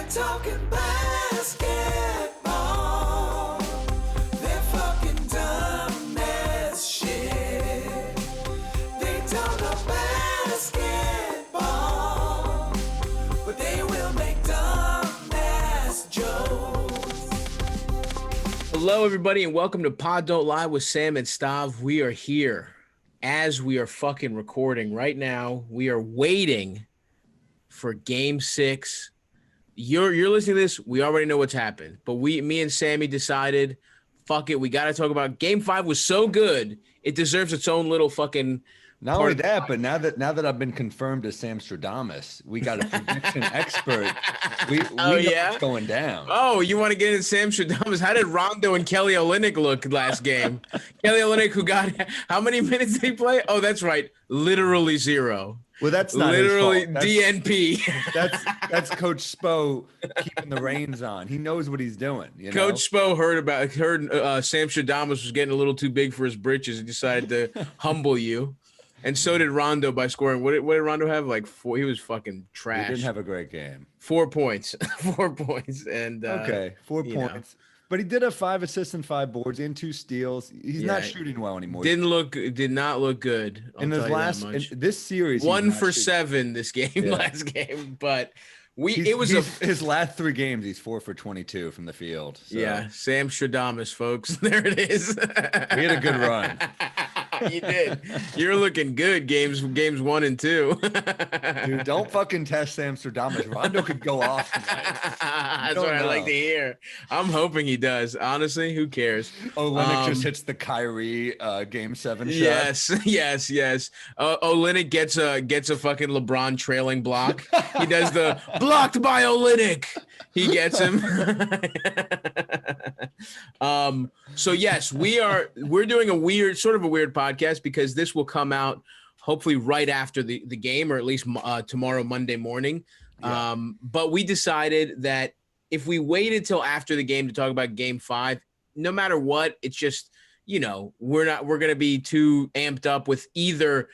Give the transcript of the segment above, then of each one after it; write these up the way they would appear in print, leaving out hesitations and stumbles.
talking basketball. They're fucking dumb as shit. They talk about basketball, but they will make dumb ass jokes. Hello, everybody, and welcome to Pod Don't Lie with Sam and Stav. We are here as we are fucking recording right now. We are waiting for Game 6. You're listening to this. We already know what's happened, but me and Sammy decided, fuck it, we got to talk about Game 5. Was so good, it deserves its own little fucking. Not only that, but now that I've been confirmed as Sam Stradamus, we got a prediction expert. We know what's going down. Oh, you want to get in Sam Stradamus? How did Rondo and Kelly Olynyk look last game? Kelly Olynyk, who got how many minutes did he play? Oh, that's right, literally zero. Well, that's not literally his fault. DNP. That's Coach Spo keeping the reins on. He knows what he's doing. Coach Spo heard Sam Stradamus was getting a little too big for his britches and decided to humble you. And so did Rondo by scoring. What did Rondo have? Like 4? He was fucking trash. He didn't have a great game. 4 points. 4 points. And okay, 4 points. But he did have 5 assists and 5 boards and 2 steals. He's not shooting well anymore. Did not look good. In this series, 1 for 7 this game, last game. But his last 3 games, he's 4 for 22 from the field. So. Yeah, Sam Stradamus, folks. There it is. We had a good run. You did. You're looking good. Games 1 and 2. Dude, don't fucking test Sam Stradamus. Rondo could go off tonight. That's what I like to hear. I'm hoping he does. Honestly, who cares? Olynyk just hits the Kyrie Game 7 shot. Yes. Olynyk gets a fucking LeBron trailing block. He does the blocked by Olynyk. He gets him. So yes, we're doing a weird podcast because this will come out hopefully right after the game, or at least tomorrow, Monday morning. Yeah. But we decided that if we waited till after the game to talk about Game 5, no matter what, it's just, we're going to be too amped up with either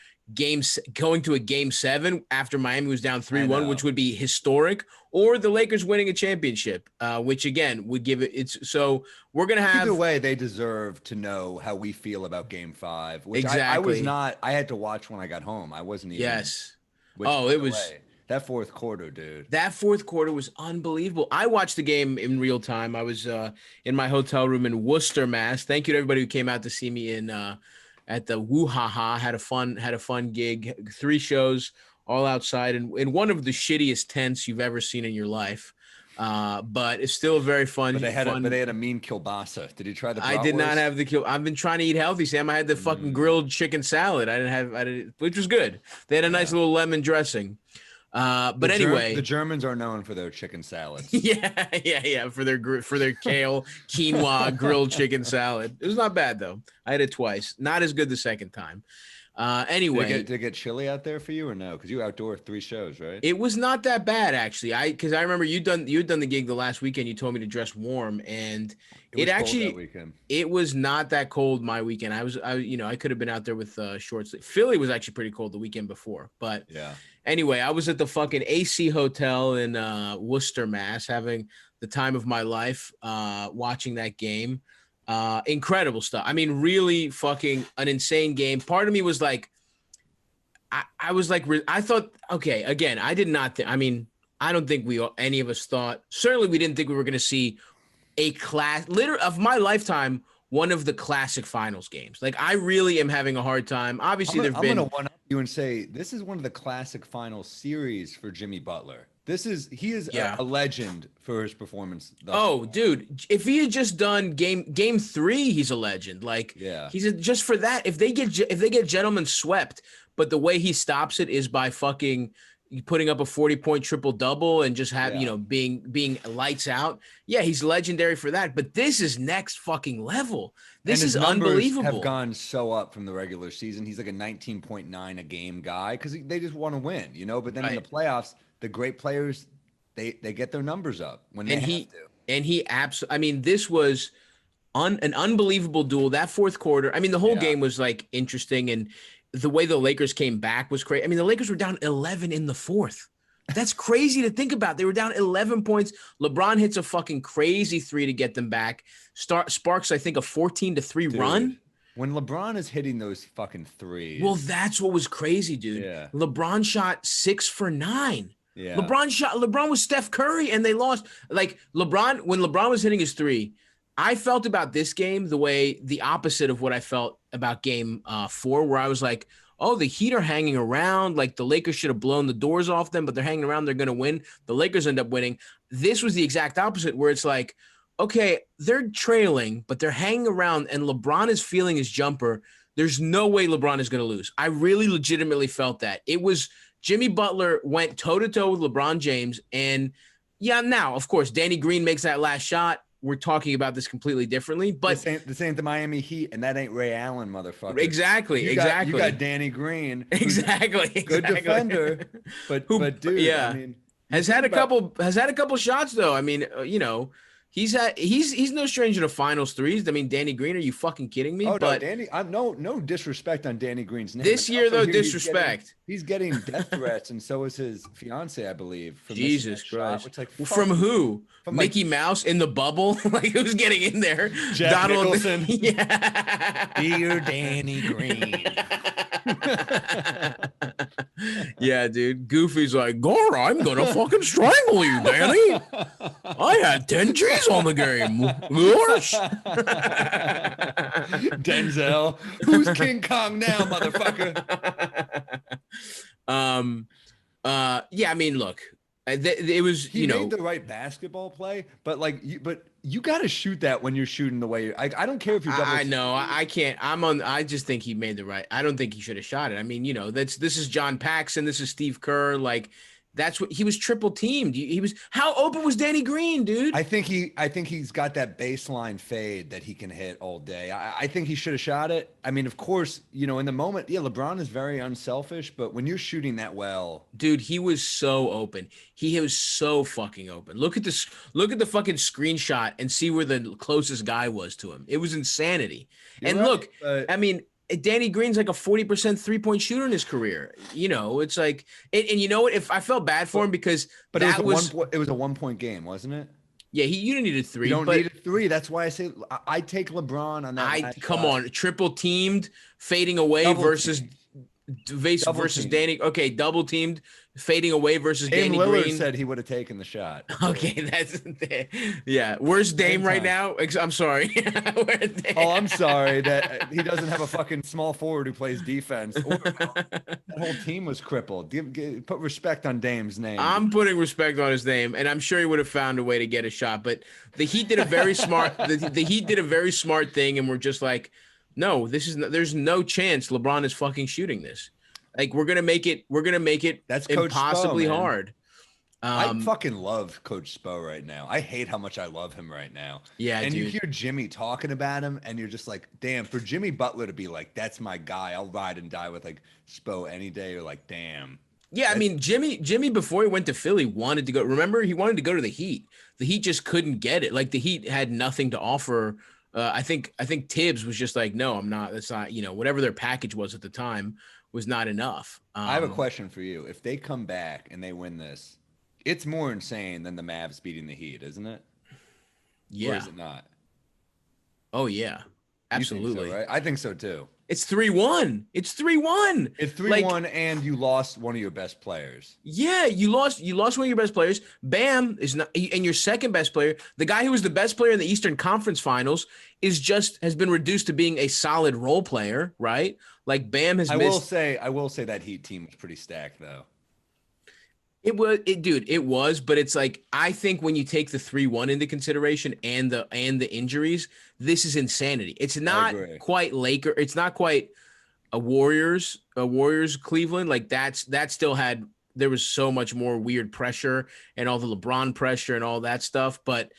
going to a Game 7 after Miami was down 3-1, which would be historic, or the Lakers winning a championship, which again would give it. So we're gonna have either way. They deserve to know how we feel about Game 5. Which exactly. I was not. I had to watch when I got home. I wasn't even. Yes. It was that fourth quarter, dude. That fourth quarter was unbelievable. I watched the game in real time. I was in my hotel room in Worcester, Mass. Thank you to everybody who came out to see me at the Woo Ha Ha. Had a fun gig. 3 shows all outside in one of the shittiest tents you've ever seen in your life. But it's still a very fun. But they had a mean kielbasa. Did you try the bratwurst? I did not have the kill. I've been trying to eat healthy, Sam. I had the fucking grilled chicken salad. Which was good. They had a nice little lemon dressing. But anyway, the Germans are known for their chicken salads. Yeah. For their kale, quinoa, grilled chicken salad. It was not bad though. I had it twice. Not as good the second time. Anyway, did it get chilly out there for you or no? Because you outdoor 3 shows, right? It was not that bad actually. Because I remember you'd done the gig the last weekend. You told me to dress warm, and it actually cold that weekend. It was not that cold my weekend. I could have been out there with shorts. Philly was actually pretty cold the weekend before, but yeah. Anyway, I was at the fucking AC hotel in Worcester, Mass, having the time of my life, watching that game. Incredible stuff. I mean, really fucking an insane game. Part of me was like, I was like, I thought, okay, again, I did not think, I don't think any of us thought, certainly we didn't think we were going to see of my lifetime, one of the classic finals games. Like, I really am having a hard time. Obviously, I'm going to one up you and say, this is one of the classic finals series for Jimmy Butler. He is a legend for his performance. Dude, if he had just done game 3, he's a legend. Like, just for that, if they get gentlemen swept, but the way he stops it is by fucking putting up a 40-point triple-double and just being lights out. Yeah, he's legendary for that. But this is next fucking level. This is unbelievable. Have gone so up from the regular season. He's like a 19.9 a game guy because they just want to win, But then in the playoffs, the great players, they get their numbers up when they have to. And he absolutely. This was an unbelievable duel. That fourth quarter. The whole game was like interesting, and the way the Lakers came back was crazy. The Lakers were down 11 in the fourth. That's crazy to think about. They were down 11 points. LeBron hits a fucking crazy 3 to get them back. Sparks, I think, a 14-3 run. When LeBron is hitting those fucking threes. Well, that's what was crazy, dude. Yeah. LeBron shot 6 for 9. Yeah. LeBron was Steph Curry and they lost. Like when LeBron was hitting his 3, I felt about this game the opposite of what I felt about game 4, where I was like, oh, the Heat are hanging around. Like the Lakers should have blown the doors off them, but they're hanging around. They're going to win. The Lakers end up winning. This was the exact opposite, where it's like, okay, they're trailing, but they're hanging around, and LeBron is feeling his jumper. There's no way LeBron is going to lose. I really legitimately felt that. It was Jimmy Butler went toe-to-toe with LeBron James. And yeah, now, of course, Danny Green makes that last shot. We're talking about this completely differently, but this ain't the Miami Heat, and that ain't Ray Allen, motherfucker. Exactly. You got Danny Green, exactly, good defender, but dude, yeah, I mean, has had a couple shots though. I mean, he's no stranger to finals threes. I mean, Danny Green, are you fucking kidding me? Oh, but no, Danny, I'm no disrespect on Danny Green's name. This year though, disrespect. He's getting death threats, and so is his fiance, I believe. From Jesus Christ! Shot, like, from who? From Mickey Mouse in the bubble? Like who's getting in there? Jack Nicholson. Yeah. Dear Danny Green. Yeah, dude. Goofy's like, Gora, I'm gonna fucking strangle you, Danny. I had 10 G's on the game. Gosh. Denzel, who's King Kong now, motherfucker? Yeah, I mean, look, it was, he made the right basketball play, but you got to shoot that when you're shooting the way I don't care if you're double. I know, I can't. I just think he made the right. I don't think he should have shot it. I mean, this is John Paxson, this is Steve Kerr, like. That's what he was triple teamed. How open was Danny Green, dude? I think he's got that baseline fade that he can hit all day. I think he should have shot it. I mean, of course, in the moment, yeah, LeBron is very unselfish, but when you're shooting that well, dude, he was so open. He was so fucking open. Look at this. Look at the fucking screenshot and see where the closest guy was to him. It was insanity. And right, look, I mean. Danny Green's like a 40% 3-point shooter in his career. It's like, and you know what? If I felt bad for him because, but it was a 1-point game, wasn't it? Yeah, you didn't need a 3. You don't need a 3. That's why I say I take LeBron on that. Come on, triple teamed, fading away versus Danny. Okay, double teamed, fading away versus Danny Lillard Green. Said he would have taken the shot. Okay, yeah. Where's Dame right now? I'm sorry. I'm sorry that he doesn't have a fucking small forward who plays defense. That whole team was crippled. Put respect on Dame's name. I'm putting respect on his name, and I'm sure he would have found a way to get a shot. But the Heat did a very smart. The Heat did a very smart thing, and we're just like, no, there's no chance LeBron is fucking shooting this. Like we're gonna make it. That's impossibly hard. I fucking love Coach Spo right now. I hate how much I love him right now. Yeah, and dude. You hear Jimmy talking about him, and you're just like, damn. For Jimmy Butler to be like, that's my guy. I'll ride and die with like Spo any day. You're like, damn. Yeah, I mean, Jimmy before he went to Philly wanted to go. Remember, he wanted to go to the Heat. The Heat just couldn't get it. Like the Heat had nothing to offer. I think Tibbs was just like, no, I'm not. That's not. Whatever their package was at the time was not enough. I have a question for you. If they come back and they win this, it's more insane than the Mavs beating the Heat, isn't it? Yeah. Or is it not? Oh, yeah. Absolutely. You think so, right? I think so, too. It's 3-1. It's 3-1. It's 3-1, and you lost one of your best players. Yeah, you lost one of your best players. Bam is not, and your second best player, the guy who was the best player in the Eastern Conference Finals, has been reduced to being a solid role player, right? Like Bam has missed. I will say that Heat team was pretty stacked, though. It was, but it's like I think when you take the 3-1 into consideration and the injuries, this is insanity. It's not quite Laker. It's not quite a Warriors Cleveland. Like that still had, there was so much more weird pressure and all the LeBron pressure and all that stuff. But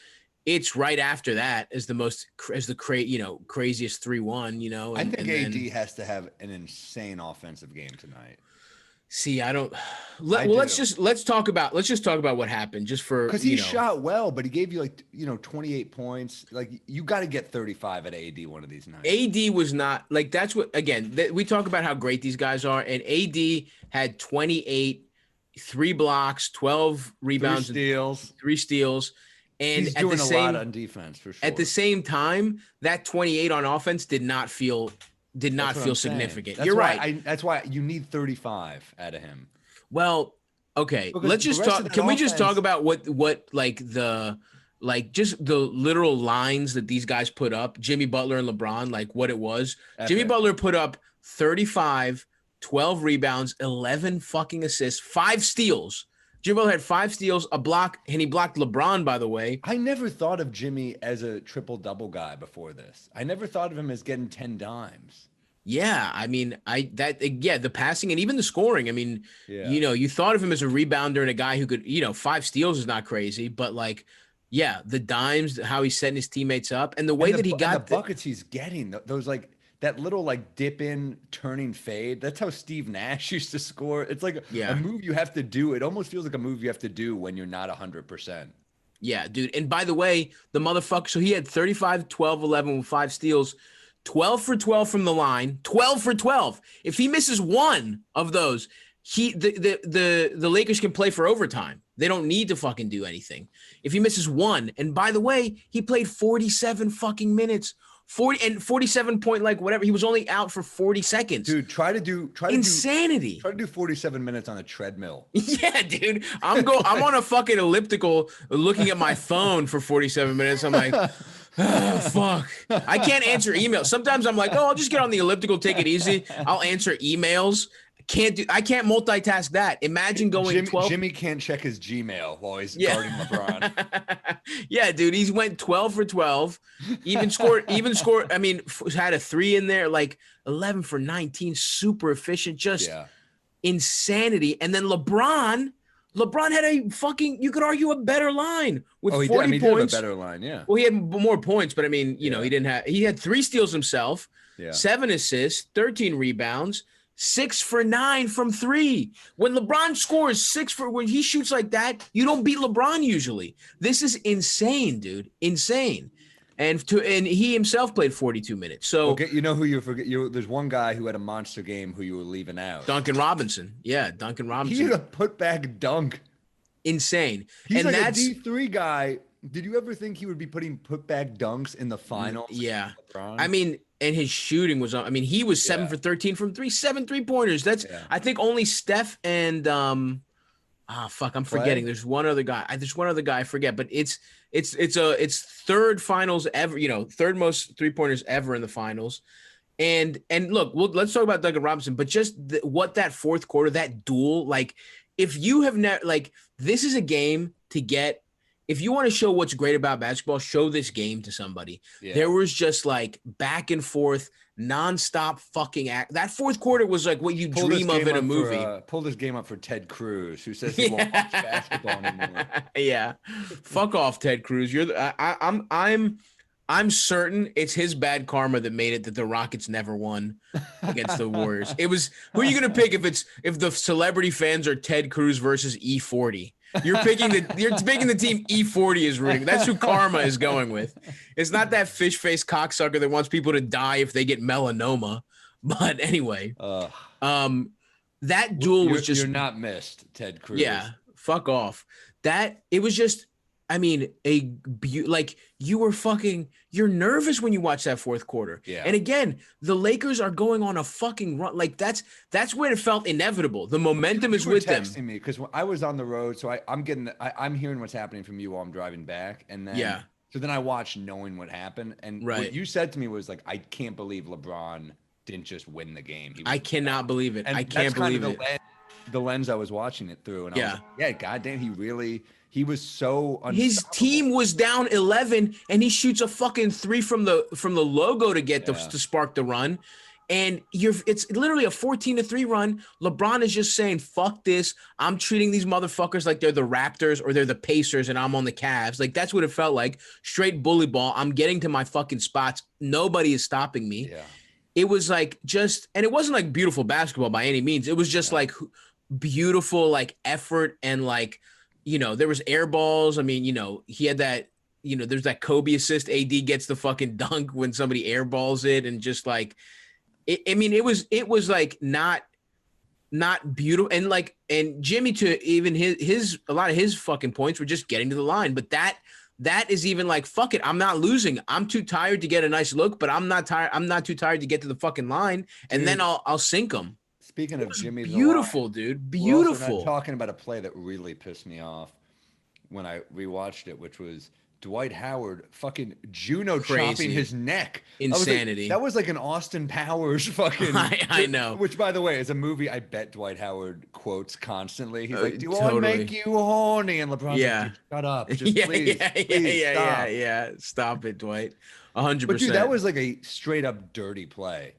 it's right after that as the craziest 3-1. I think AD has to have an insane offensive game tonight. See, let's just talk about what happened just for, because he shot well, but he gave you 28 points. Like you got to get 35 at AD one of these nights. AD was not like, that's what, again, we talk about how great these guys are, and AD had 28 3 blocks, 12 rebounds, 3 steals. And he's doing a lot on defense for sure. At the same time, that 28 on offense did not feel significant. You're right. That's why you need 35 out of him. Well, okay. Let's just talk. Can we just talk about what just the literal lines that these guys put up, Jimmy Butler and LeBron, like what it was. Jimmy Butler put up 35, 12 rebounds, 11 fucking assists, 5 steals. Jimmy Butler had 5 steals, a block, and he blocked LeBron, by the way. I never thought of Jimmy as a triple-double guy before this. I never thought of him as getting 10 dimes. Yeah, I mean, the passing and even the scoring. I mean, you thought of him as a rebounder and a guy who could, 5 steals is not crazy, but like, yeah, the dimes, how he's setting his teammates up, and the way that he got the buckets he's getting, those like that little like dip in turning fade. That's how Steve Nash used to score. It's like a move you have to do. It almost feels like a move you have to do when you're not 100%. Yeah, dude. And by the way, the motherfucker, so he had 35, 12, 11 with 5 steals, 12 for 12 from the line, 12 for 12. If he misses one of those, the Lakers can play for overtime. They don't need to fucking do anything. If he misses one, and by the way, he played 47 fucking minutes. 47 point, like whatever. He was only out for 40 seconds. Dude, try to do insanity. Try to do 47 minutes on a treadmill. Yeah, dude. I'm on a fucking elliptical looking at my phone for 47 minutes. I'm like, fuck. I can't answer emails. Sometimes I'm like, I'll just get on the elliptical, take it easy. I'll answer emails. I can't multitask that. Imagine going 12. Jimmy can't check his Gmail while he's guarding LeBron. Yeah, dude, he went 12 for 12. Even scored. I mean, had a 3 in there, like 11 for 19. Super efficient, just insanity. And then LeBron had a fucking, you could argue, a better line with 40 points. He did have a better line, yeah. Well, he had more points, but I mean, he had 3 steals himself, 7 assists, 13 rebounds. 6 for 9 from 3. When LeBron scores when he shoots like that, you don't beat LeBron usually. This is insane, dude. Insane. And he himself played 42 minutes. So okay, you know who you forget? There's one guy who had a monster game who you were leaving out. Duncan Robinson. Yeah, Duncan Robinson. He had a putback dunk. Insane. He's like a D3 guy. Did you ever think he would be putting putback dunks in the finals? Yeah. I mean, and his shooting was, he was 7 for 13 from 3, 7 3-pointers. That's, I think only Steph and, I'm forgetting. There's one other guy. I forget, but it's third finals ever, third most 3-pointers ever in the finals. And look, let's talk about Duncan Robinson, but just what that fourth quarter, that duel, like if you have never, like, this is a game to get. If you want to show what's great about basketball, show this game to somebody. Yeah. There was just like back and forth, nonstop fucking act. That fourth quarter was like what you dream of in a movie. Pull this game up for Ted Cruz, who says he won't watch basketball anymore. Yeah, fuck off, Ted Cruz. I'm certain it's his bad karma that made it that the Rockets never won against the Warriors. It was, who are you gonna pick if the celebrity fans are Ted Cruz versus E40? You're picking the team E40 is rooting. That's who karma is going with. It's not that fish face cocksucker that wants people to die if they get melanoma. But anyway, that duel was just, you're not missed, Ted Cruz. Yeah, fuck off. It was just, you're nervous when you watch that fourth quarter. Yeah. And again, the Lakers are going on a fucking run. Like that's where it felt inevitable. The momentum is with them. You were texting me because I was on the road, so I'm hearing what's happening from you while I'm driving back, and then so then I watched knowing what happened, and what you said to me was like, I can't believe LeBron didn't just win the game. I cannot believe it. I can't believe it. The lens I was watching it through, and I was like, goddamn, he was so unstoppable. His team was down 11, and he shoots a fucking 3 from the logo to get to spark the run. And it's literally a 14-3 run. LeBron is just saying, fuck this. I'm treating these motherfuckers like they're the Raptors or they're the Pacers and I'm on the Cavs. Like, that's what it felt like. Straight bully ball. I'm getting to my fucking spots. Nobody is stopping me. Yeah. It was like and it wasn't like beautiful basketball by any means. It was just like beautiful, like effort and like, there was air balls. I mean, he had that, there's that Kobe assist. AD gets the fucking dunk when somebody airballs it, and just like, it was like not not beautiful. And Jimmy, to even his a lot of his fucking points were just getting to the line. But that is even like, fuck it, I'm not losing. I'm too tired to get a nice look, but I'm not tired. I'm not too tired to get to the fucking line, and then I'll sink them. Speaking of Jimmy, beautiful, dude, beautiful. We're also not talking about a play that really pissed me off when I rewatched it, which was Dwight Howard fucking Juno chopping his neck. Insanity. That was like an Austin Powers fucking. I know. Which, by the way, is a movie I bet Dwight Howard quotes constantly. He's like, "Do totally. I make you horny?" And LeBron's like, "Shut up, just please, stop." Yeah. Stop it, Dwight. 100%. But dude, that was like a straight up dirty play.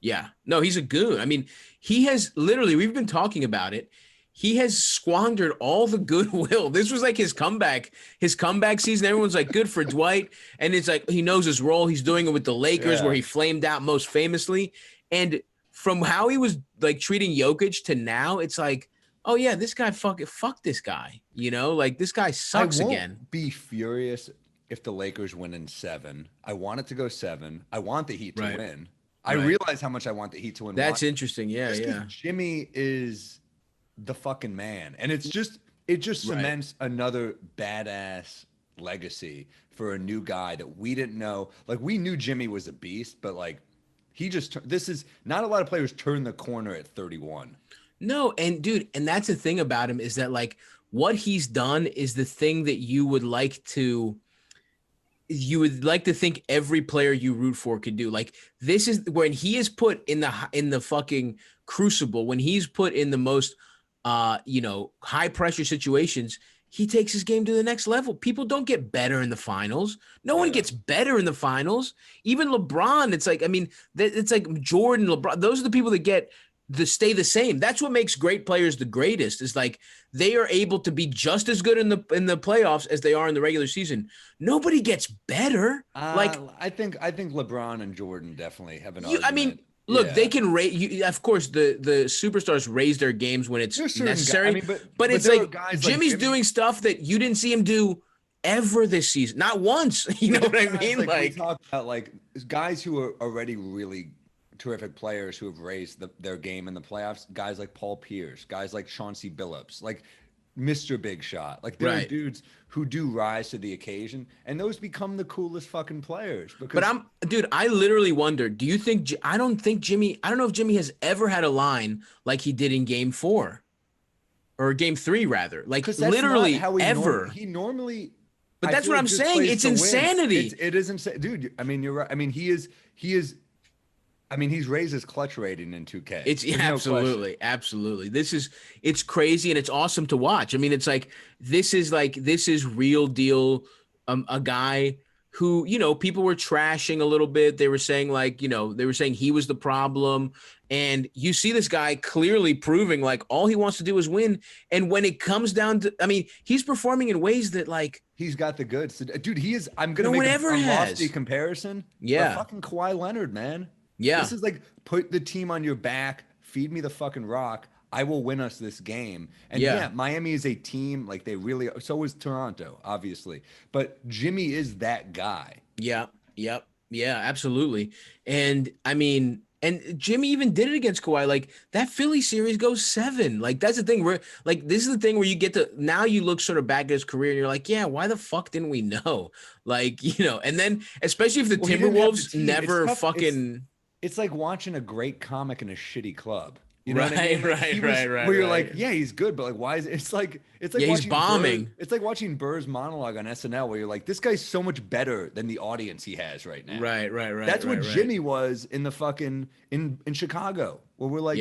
Yeah. No, he's a goon. I mean, he has literally. We've been talking about it. He has squandered all the goodwill. This was like his comeback season. Everyone's like, good for Dwight. And it's like, he knows his role. He's doing it with the Lakers where he flamed out most famously. And from how he was like treating Jokic to now, it's like, oh yeah, this guy fuck this guy. You know, like this guy sucks again. Be furious if the Lakers win in 7. I want it to go 7. I want the Heat to win. I realize how much I want the Heat to win. That's interesting. Yeah. Jimmy is the fucking man, and it just cements another badass legacy for a new guy that we didn't know. Like, we knew Jimmy was a beast, but like this is not a lot of players turn the corner at 31. No, and dude, and that's the thing about him is that like what he's done is the thing that you would like to think every player you root for could do. Like, this is when he is put in the fucking crucible, when he's put in the most high pressure situations, he takes his game to the next level. People don't get better in the finals. No one gets better in the finals. Even LeBron, it's like, I mean, it's like Jordan, LeBron, those are the people that stay the same. That's what makes great players the greatest, is like they are able to be just as good in the playoffs as they are in the regular season. Nobody gets better. Like, I think LeBron and Jordan definitely have an argument. I mean, look, they can raise. Of course, the superstars raise their games when it's necessary. But it's like Jimmy's doing stuff that you didn't see him do ever this season, not once. You know what I mean? Like, we talk about like guys who are already really terrific players who have raised their game in the playoffs. Guys like Paul Pierce, guys like Chauncey Billups, like Mr. Big Shot. Like, there are dudes who do rise to the occasion, and those become the coolest fucking players. But I literally wonder, I don't know if Jimmy has ever had a line like he did in game 4 or game 3 rather. Like, literally ever. He normally. But that's what I'm saying. It's insanity. It is insane, dude. I mean, you're right. I mean, he is. I mean, he's raised his clutch rating in 2K. It's absolutely. It's crazy, and it's awesome to watch. I mean, it's like this is real deal. A guy who, people were trashing a little bit. They were saying he was the problem, and you see this guy clearly proving like all he wants to do is win. And when it comes down to, I mean, he's performing in ways that like he's got the goods, dude. He is. I'm gonna make a lofty comparison. Yeah, fucking Kawhi Leonard, man. Yeah. This is like, put the team on your back, feed me the fucking rock. I will win us this game. And Miami is a team, like they really, so is Toronto, obviously. But Jimmy is that guy. Yeah. Yep. Yeah, absolutely. And I mean, and Jimmy even did it against Kawhi. Like, that Philly series goes 7. Like, that's the thing where, like, this is the thing where you get to, now you look sort of back at his career and you're like, yeah, why the fuck didn't we know? Like, and then especially if the Timberwolves never fucking. It's like watching a great comic in a shitty club. You know what I mean? Right. Where you're like, yeah, he's good, but like, why is it? It's like he's bombing. It's like watching Burr's monologue on SNL, where you're like, this guy's so much better than the audience he has right now. Right. That's what Jimmy was in the fucking in Chicago, where we're like,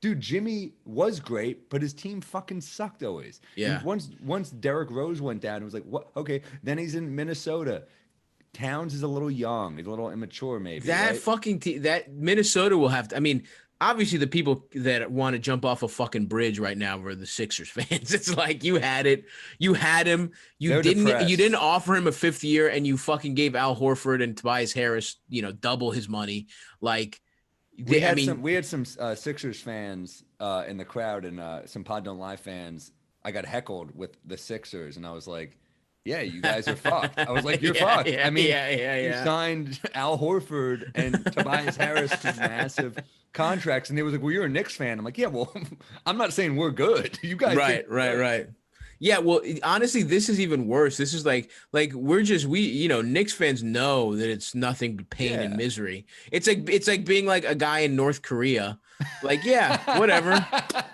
dude, Jimmy was great, but his team fucking sucked always. Yeah. And once Derrick Rose went down, it was like, what? Okay, then he's in Minnesota. Towns is a little young, a little immature, maybe. That fucking team, that Minnesota will have to. I mean, obviously, the people that want to jump off a fucking bridge right now were the Sixers fans. It's like, you had it, you had him, you didn't offer him a 5th year, and you fucking gave Al Horford and Tobias Harris, double his money. Like, we had some Sixers fans in the crowd, and some Pod Don't Lie fans. I got heckled with the Sixers, and I was like, yeah, you guys are fucked. I was like, you're fucked. I mean, you signed Al Horford and Tobias Harris to massive contracts, and they was like, "Well, you're a Knicks fan." I'm like, "Yeah, well, I'm not saying we're good. You guys, right. Yeah, well, honestly, this is even worse. This is like Knicks fans know that it's nothing but pain and misery. It's like being like a guy in North Korea. Like, yeah, whatever.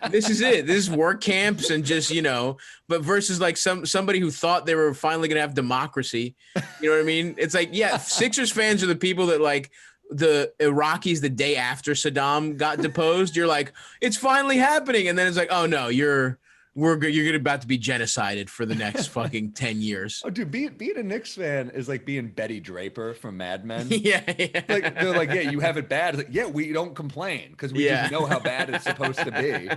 This is it. This is work camps and just, but versus like somebody who thought they were finally gonna have democracy. You know what I mean? It's like, yeah, Sixers fans are the people that like the Iraqis the day after Saddam got deposed. You're like, it's finally happening, and then it's like, oh no, you're about to be genocided for the next fucking 10 years. Oh, dude, being a Knicks fan is like being Betty Draper from Mad Men. Yeah. Like they're like, yeah, you have it bad. It's like, yeah, we don't complain because we just know how bad it's supposed to be.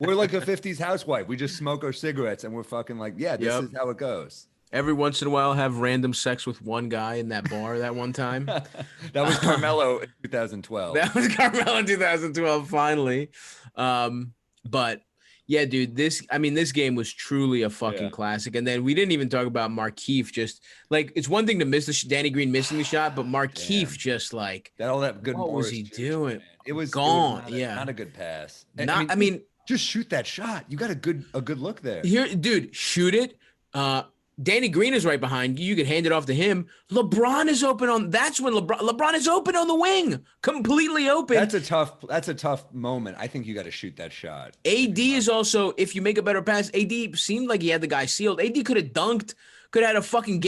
We're like a 50s housewife. We just smoke our cigarettes and we're fucking like, yeah, this is how it goes. Every once in a while, have random sex with one guy in that bar that one time. That was Carmelo in 2012. That was Carmelo in 2012, finally. But yeah, dude, this game was truly a fucking classic. And then we didn't even talk about Markieff. Just like, it's one thing to miss Danny Green missing the shot, but Markieff just like, that good. What was he doing? Man. It was gone. Not a good pass. Just shoot that shot. You got a good look there. Here, dude, shoot it. Danny Green is right behind you. You could hand it off to him. LeBron is open on. That's when LeBron is open on the wing, completely open. That's a tough moment. I think you got to shoot that shot. AD is also, if you make a better pass, AD seemed like he had the guy sealed. AD could have dunked, could have had a fucking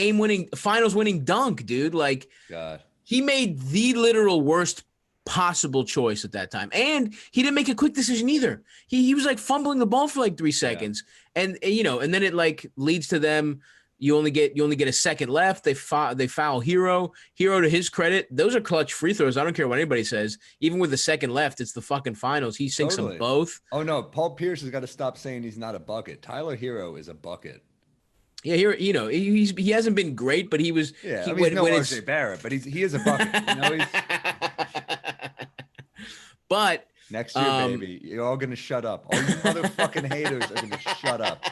finals-winning dunk, dude. Like, God, he made the literal worst possible choice at that time, and he didn't make a quick decision either. He was like fumbling the ball for like 3 seconds, and and then it like leads to them. You only get a second left. They foul Hero. Hero, to his credit, those are clutch free throws. I don't care what anybody says. Even with the second left, it's the fucking finals. He sinks them both. Oh no, Paul Pierce has got to stop saying he's not a bucket. Tyler Hero is a bucket. Yeah, Hero. He hasn't been great, but he was. Yeah, he's no RJ Barrett, but he is a bucket. But next year, baby, you're all gonna shut up. All you motherfucking haters are gonna shut up.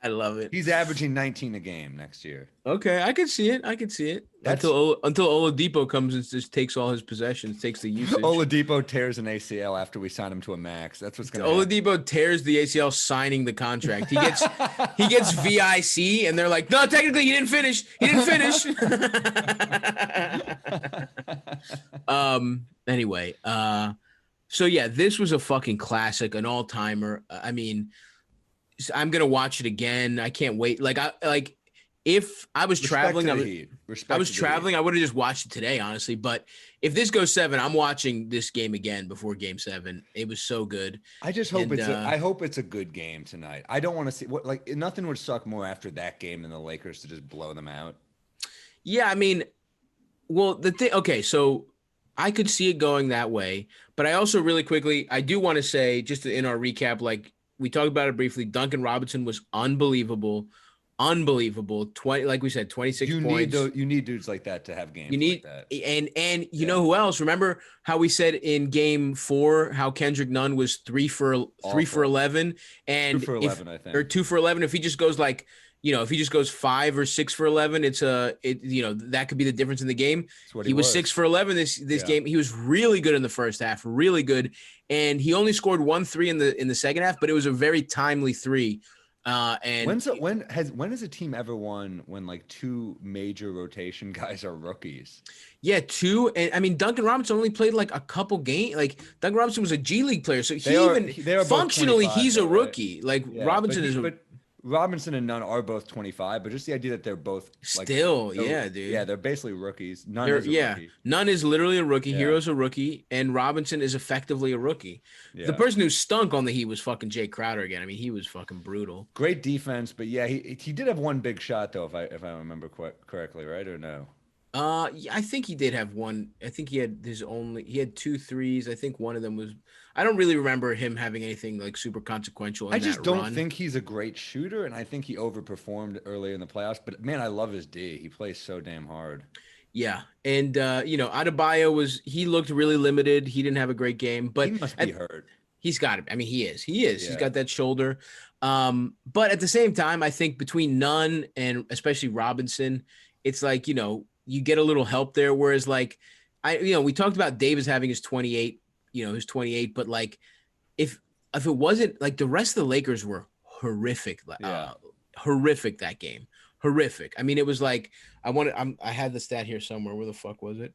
I love it. He's averaging 19 a game next year. Okay, I can see it. Until Oladipo comes and just takes all his possessions, takes the usage. Oladipo tears an ACL after we sign him to a max. That's what's going to happen. Oladipo tears the ACL signing the contract. He gets VIC, and they're like, no, technically he didn't finish. Anyway, so yeah, this was a fucking classic, an all-timer. I mean, I'm gonna watch it again. I can't wait. If I was traveling, I would have just watched it today, honestly. But if this goes 7, I'm watching this game again before Game 7. It was so good. I just hope I hope it's a good game tonight. I don't want to see nothing would suck more after that game than the Lakers to just blow them out. Yeah, I mean, well, the thing. Okay, so I could see it going that way, but I also really quickly, I do want to say, just in our recap, like, we talked about it briefly. Duncan Robinson was unbelievable. 20, like we said, 26 points. You need dudes like that to have games. Like that. And you know who else? Remember how we said in Game 4 how Kendrick Nunn was 3 for 11, and 2 for 11, I think, or 2 for 11. If he just goes if he just goes 5 or 6 for 11, that could be the difference in the game. He was 6 for 11 this game. He was really good in the first half, really good, and he only scored 1 3 in the second half, but it was a very timely 3. And when has a team ever won when like 2 major rotation guys are rookies? Yeah, 2. And I mean, Duncan Robinson only played like a couple games. Like, Duncan Robinson was a G League player, so they are functionally he's a rookie. Right? Like, Robinson is Robinson and Nunn are both 25, but just the idea that they're both dude. Yeah, they're basically rookies. Nunn is a rookie. Nunn is literally a rookie. Yeah. Hero's a rookie, and Robinson is effectively a rookie. Yeah. The person who stunk on the Heat was fucking Jay Crowder again. I mean, he was fucking brutal. Great defense, but yeah, he did have one big shot though, if I remember correctly, right, or no? I think he did have one. I think he had 2 threes. I think one of them was. I don't really remember him having anything like super consequential. I just don't think he's a great shooter, and I think he overperformed earlier in the playoffs. But man, I love his D. He plays so damn hard. Yeah, and Adebayo he looked really limited. He didn't have a great game, but he must be hurt. He's got it. I mean, he is. Yeah. He's got that shoulder. But at the same time, I think between Nunn and especially Robinson, it's like you get a little help there. Whereas like we talked about Davis having his 28, his 28, but like if it wasn't like the rest of the Lakers were horrific, horrific that game. Horrific. I mean, it was like I had the stat here somewhere. Where the fuck was it?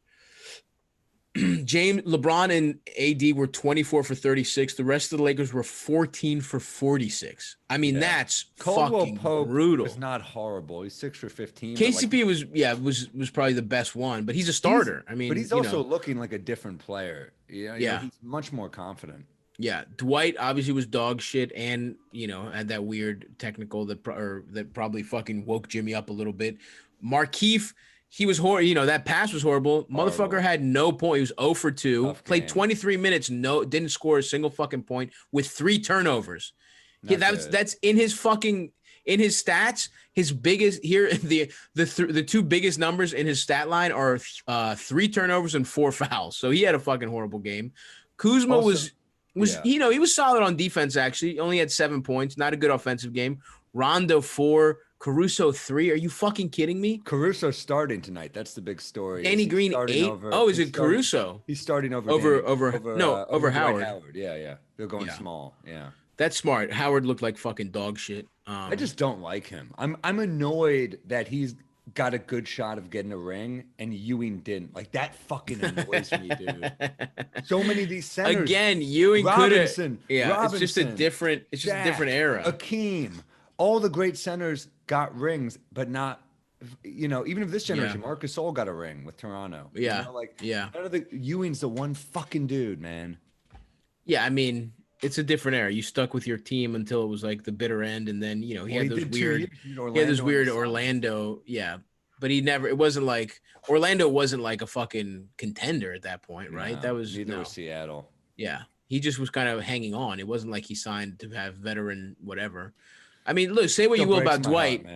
LeBron and AD were 24 for 36. The rest of the Lakers were 14 for 46. I mean, that's fucking brutal. It's not horrible. He's 6 for 15. KCP was probably the best one, but he's a starter. But he's also looking like a different player. He's much more confident. Yeah, Dwight obviously was dog shit, and had that weird technical that probably fucking woke Jimmy up a little bit. Markieff, he was horrible. That pass was horrible. Motherfucker had no point. He was 0 for 2. Played 23 minutes. Didn't score a single fucking point with 3 turnovers. That's in his stats. His biggest here the 2 biggest numbers in his stat line are 3 turnovers and 4 fouls. So he had a fucking horrible game. Kuzma he was solid on defense actually. He only had 7 points. Not a good offensive game. Rondo 4. Caruso 3. Are you fucking kidding me? Caruso's starting tonight. That's the big story. Danny Green 8. Is it Caruso? He's starting over Howard. Yeah. They're going small. Yeah. That's smart. Howard looked like fucking dog shit. I just don't like him. I'm annoyed that he's got a good shot of getting a ring and Ewing didn't. Like that fucking annoys me, dude. So many of these centers. Again, Ewing could have. Yeah, Robinson, it's just a different era. Akeem. All the great centers got rings, but not, even if this generation, Marc Gasol got a ring with Toronto. Yeah. None of the Ewing's the one fucking dude, man. Yeah, I mean, it's a different era. You stuck with your team until it was like the bitter end, and then he had those weird Orlando. Yeah, but it wasn't like Orlando wasn't like a fucking contender at that point, right? No, that was neither was Seattle. Yeah, he just was kind of hanging on. It wasn't like he signed to have veteran whatever. I mean, look, say what you will about Dwight.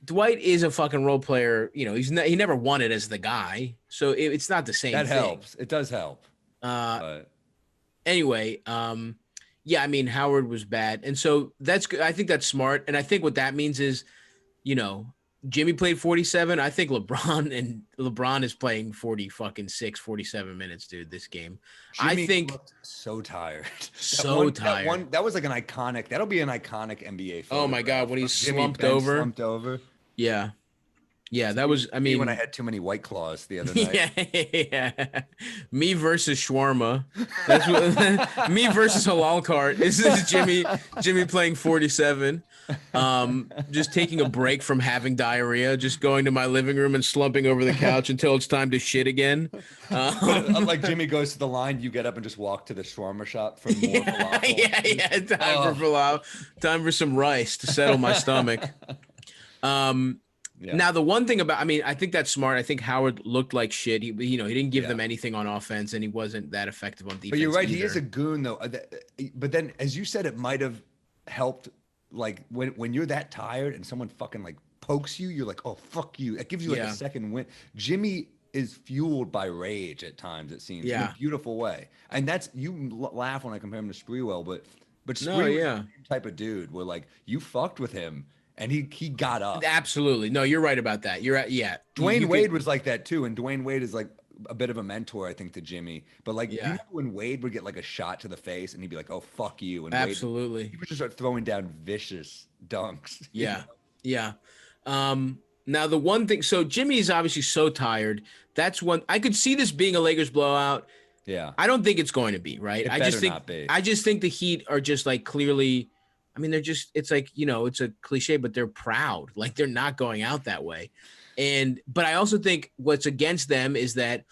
Dwight is a fucking role player. He never won it as the guy, so it's not the same. That thing. helps. It does help. Anyway, I mean, Howard was bad, and so that's good. I think that's smart, and I think what that means is, Jimmy played 47. I think LeBron is playing 47 minutes, dude, this game. Jimmy I think so tired. Tired. That was like that'll be an iconic NBA photo. Oh my God, when he's slumped over. Yeah. Yeah, that was, when I had too many White Claws the other night. Yeah. Me versus shawarma. That's what me versus halal cart. This is Jimmy playing 47. Just taking a break from having diarrhea, just going to my living room and slumping over the couch until it's time to shit again. Like Jimmy goes to the line, you get up and just walk to the shawarma shop for more falafel. Yeah. Time for falafel. Time for some rice to settle my stomach. Yeah. Now, the one thing I think that's smart. I think Howard looked like shit. He didn't give them anything on offense, and he wasn't that effective on defense. But you're right. Either. He is a goon, though. But then, as you said, it might have helped. Like when you're that tired and someone fucking like pokes you, you're like, oh, fuck you. It gives you like a second win. Jimmy is fueled by rage at times, it seems, in a beautiful way. And that's, you laugh when I compare him to Sprewell, but Sprewell is the type of dude where like you fucked with him. And he got up. Absolutely. No, you're right about that. You're right. Yeah. Dwayne Wade was like that too. And Dwayne Wade is like a bit of a mentor, I think, to Jimmy. But like, you know when Wade would get like a shot to the face and he'd be like, oh, fuck you. And absolutely. He would just start throwing down vicious dunks. Yeah. Yeah. Now the one thing, so Jimmy is obviously so tired. That's one, I could see this being a Lakers blowout. Yeah. I don't think it's going to be, right? I just think the Heat are just like clearly, I mean, they're just, it's like, it's a cliche, but they're proud. Like they're not going out that way. But I also think what's against them is that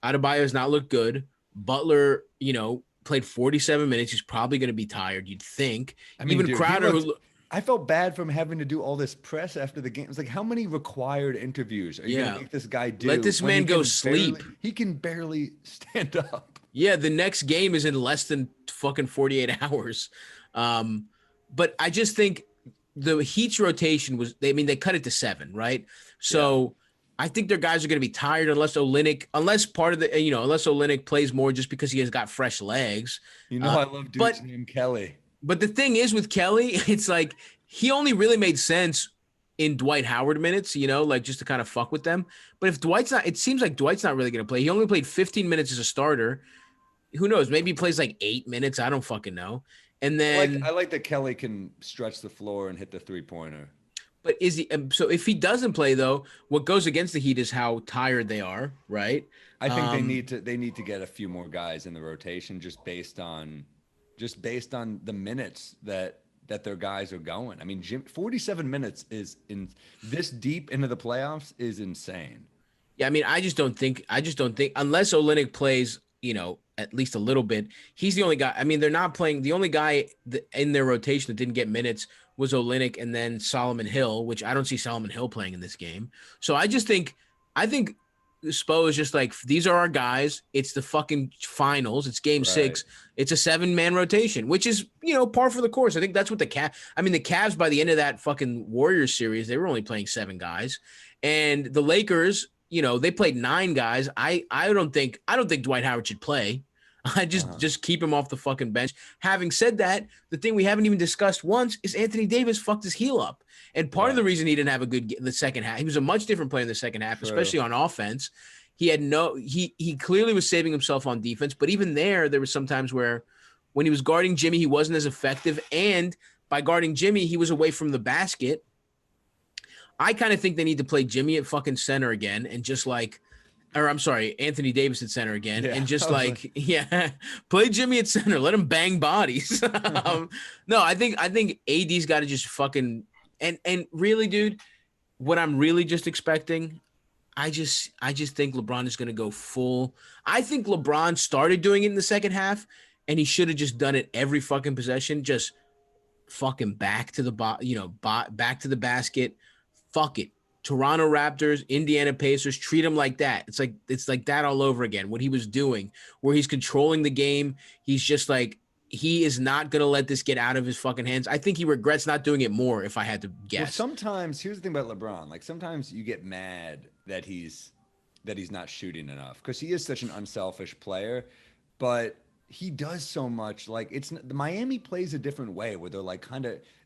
Adebayo has not looked good. Butler, played 47 minutes. He's probably going to be tired, you'd think. I mean, even Crowder. I felt bad from having to do all this press after the game. It's like, how many required interviews are you going to make this guy do? Let this man go sleep. He can barely stand up. Yeah, the next game is in less than fucking 48 hours. But I just think the Heat's rotation they cut it to 7, right? So I think their guys are going to be tired unless Olynyk plays more just because he has got fresh legs. I love dudes named Kelly. But the thing is with Kelly, it's like he only really made sense in Dwight Howard minutes, like just to kind of fuck with them. But if Dwight's not, it seems like Dwight's not really going to play. He only played 15 minutes as a starter. Who knows? Maybe he plays like 8 minutes. I don't fucking know. And then I like that Kelly can stretch the floor and hit the 3-pointer. But is he? So if he doesn't play, though, what goes against the Heat is how tired they are, right? I think they need to get a few more guys in the rotation just based on the minutes that their guys are going. I mean, 47 minutes is in this deep into the playoffs is insane. Yeah, I mean, I just don't think unless Olynyk plays, at least a little bit, he's the only guy. I mean, they're not playing. The only guy in their rotation that didn't get minutes was Olynyk, and then Solomon Hill, which I don't see Solomon Hill playing in this game. So I think Spo is just like, these are our guys. It's the fucking finals. It's game 6. It's a 7-man rotation, which is, par for the course. I think that's what the Cavs by the end of that fucking Warriors series, they were only playing 7 guys. And the Lakers, they played 9 guys. I don't think Dwight Howard should play. I just keep him off the fucking bench. Having said that, the thing we haven't even discussed once is Anthony Davis fucked his heel up. And part of the reason he didn't have a good the second half, he was a much different player in the second half, especially on offense. He clearly was saving himself on defense, but even there were some times where when he was guarding Jimmy, he wasn't as effective. And by guarding Jimmy, he was away from the basket. I kind of think they need to play Jimmy at fucking center again and just Anthony Davis at center again, and just play Jimmy at center. Let him bang bodies. No, I think AD's got to just fucking and really, dude, what I'm really just expecting, I just think LeBron is going to go full. I think LeBron started doing it in the second half, and he should have just done it every fucking possession, just fucking back to the back to the basket. Fuck it. Toronto Raptors, Indiana Pacers, treat him like that. It's like that all over again. What he was doing, where he's controlling the game. He's just like, he is not going to let this get out of his fucking hands. I think he regrets not doing it more, if I had to guess. Well, sometimes, here's the thing about LeBron. Like, sometimes you get mad that he's not shooting enough because he is such an unselfish player, but he does so much. Like, the Miami plays a different way where they're like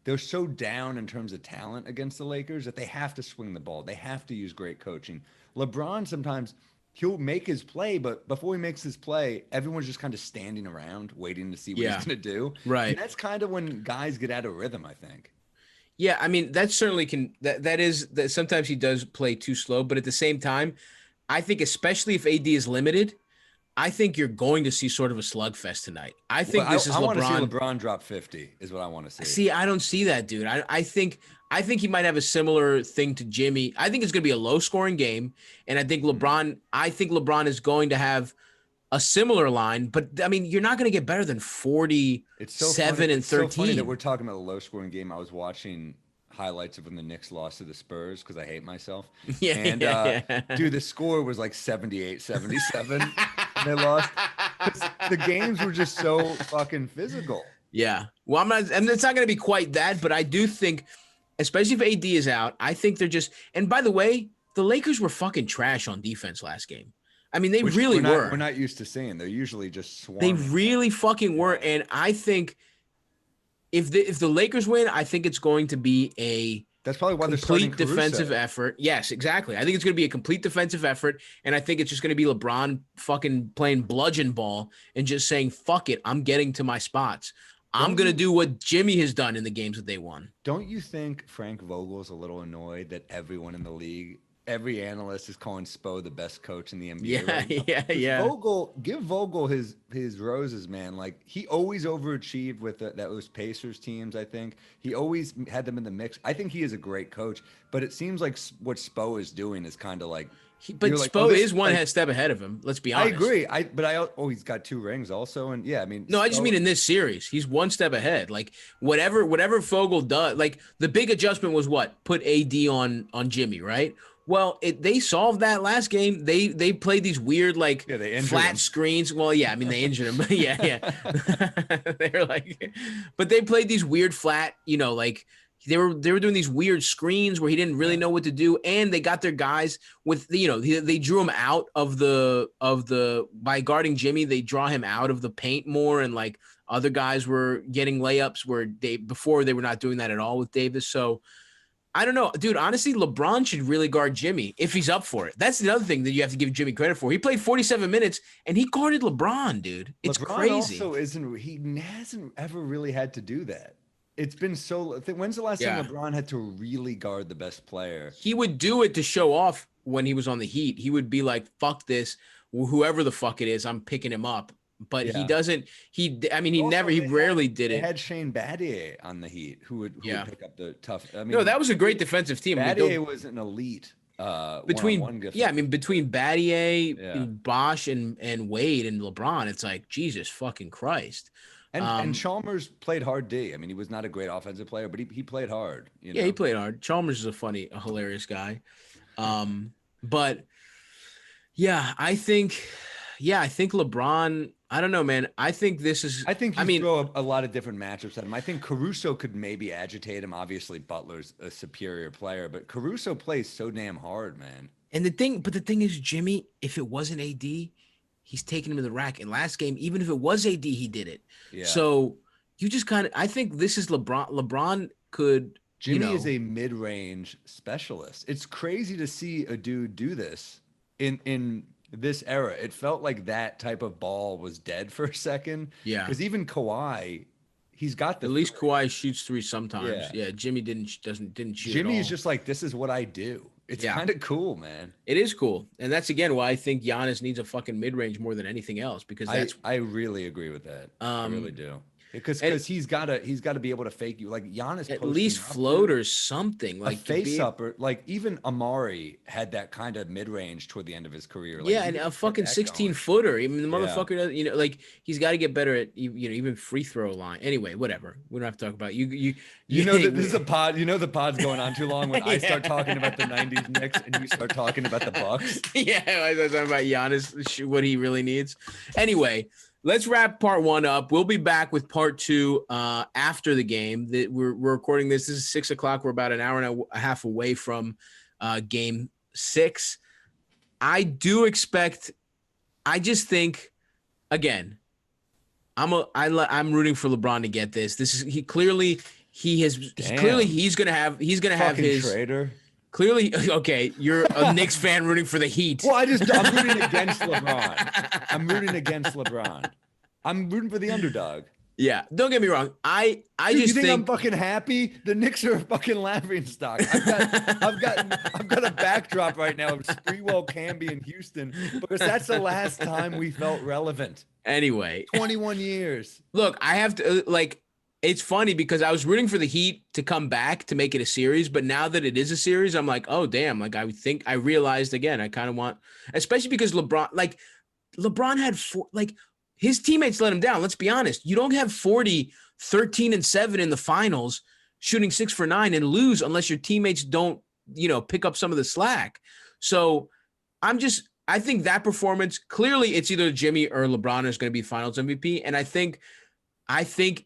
they're so down in terms of talent against the Lakers that they have to swing the ball. They have to use great coaching. LeBron, sometimes he'll make his play, but before he makes his play, everyone's just kind of standing around waiting to see what he's going to do. Right. And that's kind of when guys get out of rhythm, I think. Yeah, I mean, that certainly can that sometimes he does play too slow, but at the same time, I think especially if AD is limited, I think you're going to see sort of a slugfest tonight. I think this is LeBron. I want to see LeBron drop 50 is what I want to see. See, I don't see that, dude. I think he might have a similar thing to Jimmy. I think it's going to be a low-scoring game, and I think LeBron is going to have a similar line. But I mean, you're not going to get better than 47 and 13. So funny that we're talking about a low-scoring game. I was watching highlights of when the Knicks lost to the Spurs because I hate myself. Dude, the score was like 78-77. They lost. The games were just so fucking physical. Yeah. Well, and it's not going to be quite that, but I do think, especially if AD is out, I think they're just, and by the way, the Lakers were fucking trash on defense last game. I mean, they really were. We're not used to seeing. They're usually just swarming. They really fucking were. And I think if the Lakers win, I think it's going to be that's probably why complete defensive effort. Yes, exactly. I think it's going to be a complete defensive effort, and I think it's just going to be LeBron fucking playing bludgeon ball and just saying, fuck it, I'm getting to my spots. I'm going to do what Jimmy has done in the games that they won. Don't you think Frank Vogel's a little annoyed that everyone in the league, every analyst is calling Spo the best coach in the NBA? Yeah. Give Vogel his roses, man. Like, he always overachieved with those Pacers teams, I think. He always had them in the mix. I think he is a great coach, but it seems like what Spo is doing is kind of like, but Spo is one step ahead of him. Let's be honest. I agree. He's got 2 rings also, and yeah, I mean. No, I just mean in this series, he's one step ahead. Like whatever Vogel does, like the big adjustment was what? Put AD on Jimmy, right? Well, they solved that last game. They played these weird flat screens. Well, yeah, I mean they injured him, but yeah. They're like, but they played these weird flat, They were doing these weird screens where he didn't really know what to do, and they got their guys with they drew him out of the by guarding Jimmy. They draw him out of the paint more, and like other guys were getting layups where before they were not doing that at all with Davis. So I don't know, dude. Honestly, LeBron should really guard Jimmy if he's up for it. That's the other thing that you have to give Jimmy credit for. He played 47 minutes and he guarded LeBron, dude. It's LeBron crazy. also he hasn't ever really had to do that. It's been so. When's the last time LeBron had to really guard the best player? He would do it to show off when he was on the Heat. He would be like, "Fuck this, whoever the fuck it is, I'm picking him up." But he doesn't. He rarely did it. They had Shane Battier on the Heat, who would pick up the tough. I mean, no, that was a great defensive team. Battier was an elite. Between Battier, Bosch, and Wade and LeBron, it's like Jesus fucking Christ. And Chalmers played hard D. I mean, he was not a great offensive player, but he played hard. You know? Yeah, he played hard. Chalmers is a hilarious guy. But yeah, I think LeBron. I don't know, man. I think this is. I think you throw a lot of different matchups at him. I think Caruso could maybe agitate him. Obviously, Butler's a superior player, but Caruso plays so damn hard, man. And the thing is, Jimmy, if it wasn't AD, he's taking him to the rack. And last game, even if it was AD, he did it. Yeah. So you just I think this is LeBron. LeBron could. Jimmy is a mid-range specialist. It's crazy to see a dude do this in this era. It felt like that type of ball was dead for a second. Yeah. Because even Kawhi, he's got at least Kawhi shoots three sometimes. Yeah. Jimmy didn't shoot. Jimmy is just like, this is what I do. It's kind of cool, man. It is cool. And that's again why I think Giannis needs a fucking mid-range more than anything else, because I really agree with that. I really do. Because he's got to be able to fake you, like Giannis. At least floaters, something like a face up, or like even Amari had that kind of mid range toward the end of his career. Like, and a fucking 16-footer. Even the motherfucker does, like he's got to get better at even free throw line. Anyway, whatever. We don't have to talk about you. You know that this is a pod. You know the pod's going on too long when I start talking about the '90s Knicks and you start talking about the Bucks. Yeah, I was talking about Giannis, what he really needs. Anyway. Let's wrap part one up. We'll be back with part two after the game. We're recording this. This is 6 o'clock. We're about an hour and a half away from game 6. I just think, again, I'm rooting for LeBron to get this. He's going to have his traitor. Clearly, okay, you're a Knicks fan rooting for the Heat. Well, I'm rooting against LeBron. I'm rooting for the underdog. Yeah, don't get me wrong. I Dude, just think I'm fucking happy. The Knicks are a fucking laughing stock. I've got a backdrop right now of Sprewell, Camby, and Houston because that's the last time we felt relevant. Anyway, 21 years. Look, I have to it's funny because I was rooting for the Heat to come back to make it a series, but now that it is a series, I'm like, oh damn! Like I realized again, I kind of want, especially because LeBron had his teammates let him down. Let's be honest. You don't have 40, 13 and 7 in the finals, shooting 6 for 9 and lose unless your teammates don't, pick up some of the slack. So I think that performance, clearly it's either Jimmy or LeBron is going to be finals MVP. And I think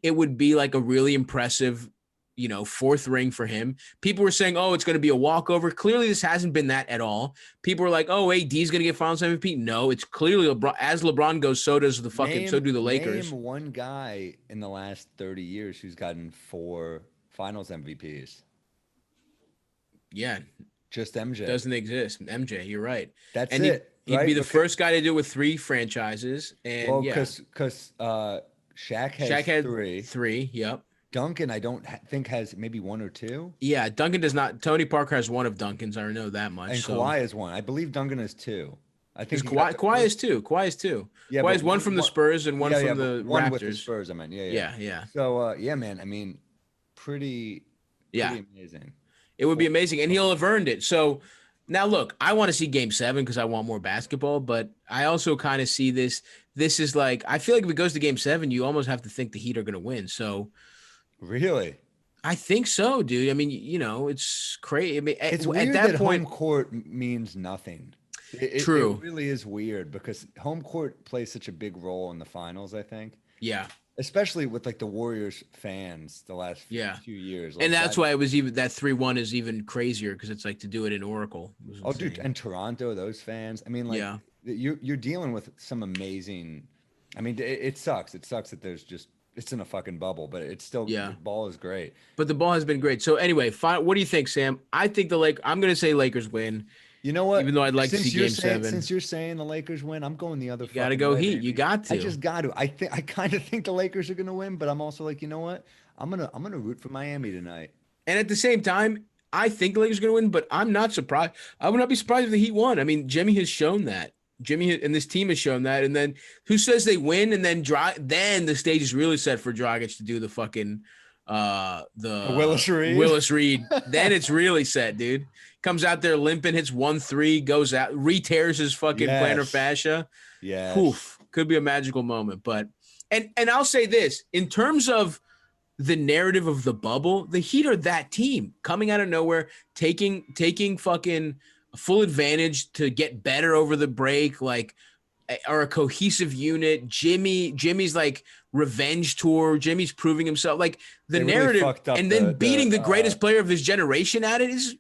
it would be like a really impressive, 4th ring for him. People were saying, oh, it's going to be a walkover. Clearly, this hasn't been that at all. People were like, oh, AD is going to get finals MVP. No, it's clearly LeBron. As LeBron goes, so do the Lakers. Name one guy in the last 30 years who's gotten 4 finals MVPs. Yeah. Just MJ. Doesn't exist. MJ, you're right. That's it. He'd be the first guy to do it with 3 franchises. And because Shaq had 3. 3, yep. Duncan, I don't think has maybe 1 or 2. Yeah, Duncan does not. Tony Parker has 1 of Duncan's. I know that much. And Kawhi is 1. I believe Duncan is 2. I think Kawhi is 2. Kawhi is 2. Yeah, Kawhi is 1 from the Spurs and 1 from the Raptors. 1 with the Spurs, I meant. Yeah. So, man, I mean, pretty amazing. It would be amazing, and he'll have earned it. So now, look, I want to see Game 7 because I want more basketball, but I also kind of see this. This is like, I feel like if it goes to Game 7, you almost have to think the Heat are going to win. So, really, I think so, dude. I mean, it's crazy. I mean, it's weird at that point, home court means nothing. True, it really is weird because home court plays such a big role in the finals. I think. Yeah. Especially with the Warriors fans the last few years. And that's why it was even that 3-1 is even crazier because it's like to do it in Oracle. Oh, dude. And Toronto, those fans. I mean, you're dealing with some amazing. I mean, it sucks. It sucks that there's just it's in a fucking bubble, but it's still the ball is great. But the ball has been great. So anyway, what do you think, Sam? I think I'm going to say Lakers win. You know what? Even though I'd like to see Game 7. Since you're saying the Lakers win, I'm going the other. You got to go Heat. You got to. I just got to. I kind of think the Lakers are going to win, but I'm also like, you know what? I'm gonna root for Miami tonight. And at the same time, I think the Lakers are going to win, but I'm not surprised. I would not be surprised if the Heat won. I mean, Jimmy has shown that. Jimmy and this team has shown that. And then who says they win? And then the stage is really set for Dragic to do the fucking the Willis Reed. Willis Reed. Then it's really set, dude. Comes out there limping, hits 1-3, goes out, re-tears his fucking plantar fascia. Yeah. Poof. Could be a magical moment. But and I'll say this in terms of the narrative of the bubble, the Heat are that team coming out of nowhere, taking fucking full advantage to get better over the break, like are a cohesive unit. Jimmy's like revenge tour. Jimmy's proving himself. Like the narrative, really and then beating the greatest player of his generation at it is,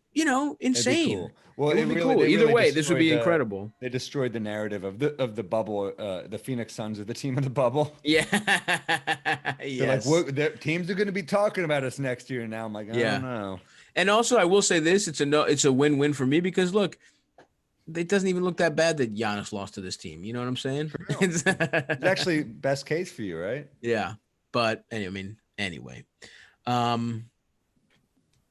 insane. Cool. Well, it would be cool. Either way, this would be incredible. They destroyed the narrative of the bubble. The Phoenix Suns are the team of the bubble. Yeah. Yes. Like, teams are going to be talking about us next year. Now I'm like, I don't know. And also, I will say this: it's a win-win for me because look, it doesn't even look that bad that Giannis lost to this team. You know what I'm saying? It's actually best case for you, right? Yeah. But anyway.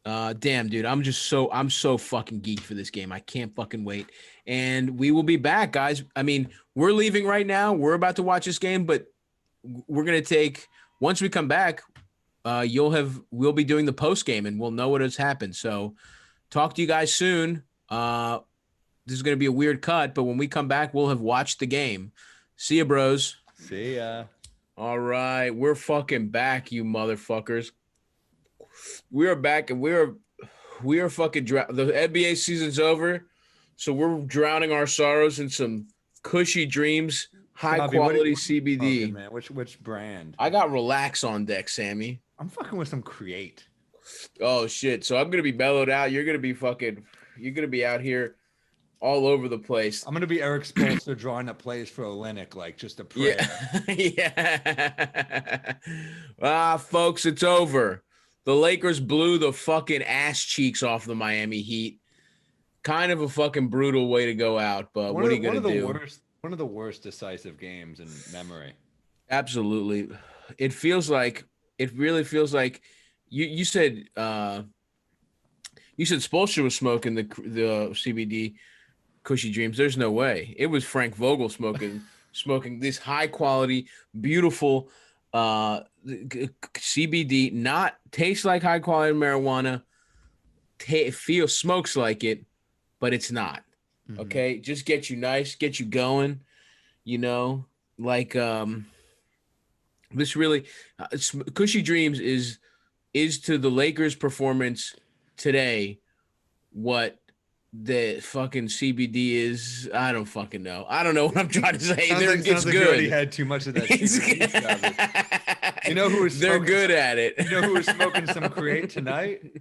Damn, dude, I'm so fucking geeked for this game. I can't fucking wait. And we will be back, guys. I mean, we're leaving right now. We're about to watch this game, but we're going to take, once we come back, we'll be doing the post game and we'll know what has happened. So talk to you guys soon. This is going to be a weird cut, but when we come back, we'll have watched the game. See ya, bros. See ya. All right. We're fucking back, you motherfuckers. We are back and we are fucking the NBA season's over. So we're drowning our sorrows in some cushy dreams, high quality CBD. Man, which brand? I got Relax on deck, Sammy. I'm fucking with some Create. Oh shit. So I'm going to be mellowed out. You're going to be out here all over the place. I'm going to be Eric Spoelstra drawing up plays for Olynyk, like just a prayer. Yeah. Folks, it's over. The Lakers blew the fucking ass cheeks off the Miami Heat. Kind of a fucking brutal way to go out, but what are you going to do? One of the worst decisive games in memory. Absolutely. It really feels like you said Spoelstra was smoking the CBD Cushy Dreams. There's no way. It was Frank Vogel smoking this high quality, beautiful CBD, not taste like high quality marijuana, smokes like it, but it's not. Mm-hmm. Okay, just get you nice, get you going, this really Cushy Dreams is to the Lakers performance today what the fucking CBD is. I don't fucking know. I don't know what I'm trying to say. It's good. You already had too much of that. You know who was? They're good at it. You know who was smoking some Create tonight?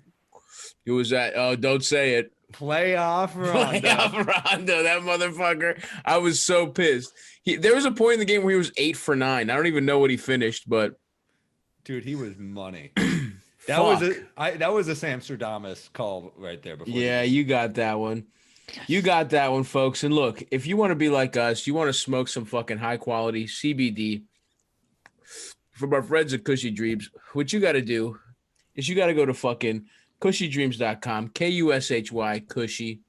Who was that? Oh, don't say it. Playoff Rondo. That motherfucker. I was so pissed. There was a point in the game where he was 8 for 9. I don't even know what he finished, but dude, he was money. That was a Sam Stradamus call right there. Before you got that one. You got that one, folks. And look, if you want to be like us, you want to smoke some fucking high quality CBD from our friends at Cushy Dreams, what you got to do is you got to go to fucking cushydreams.com, KUSHY, Cushy.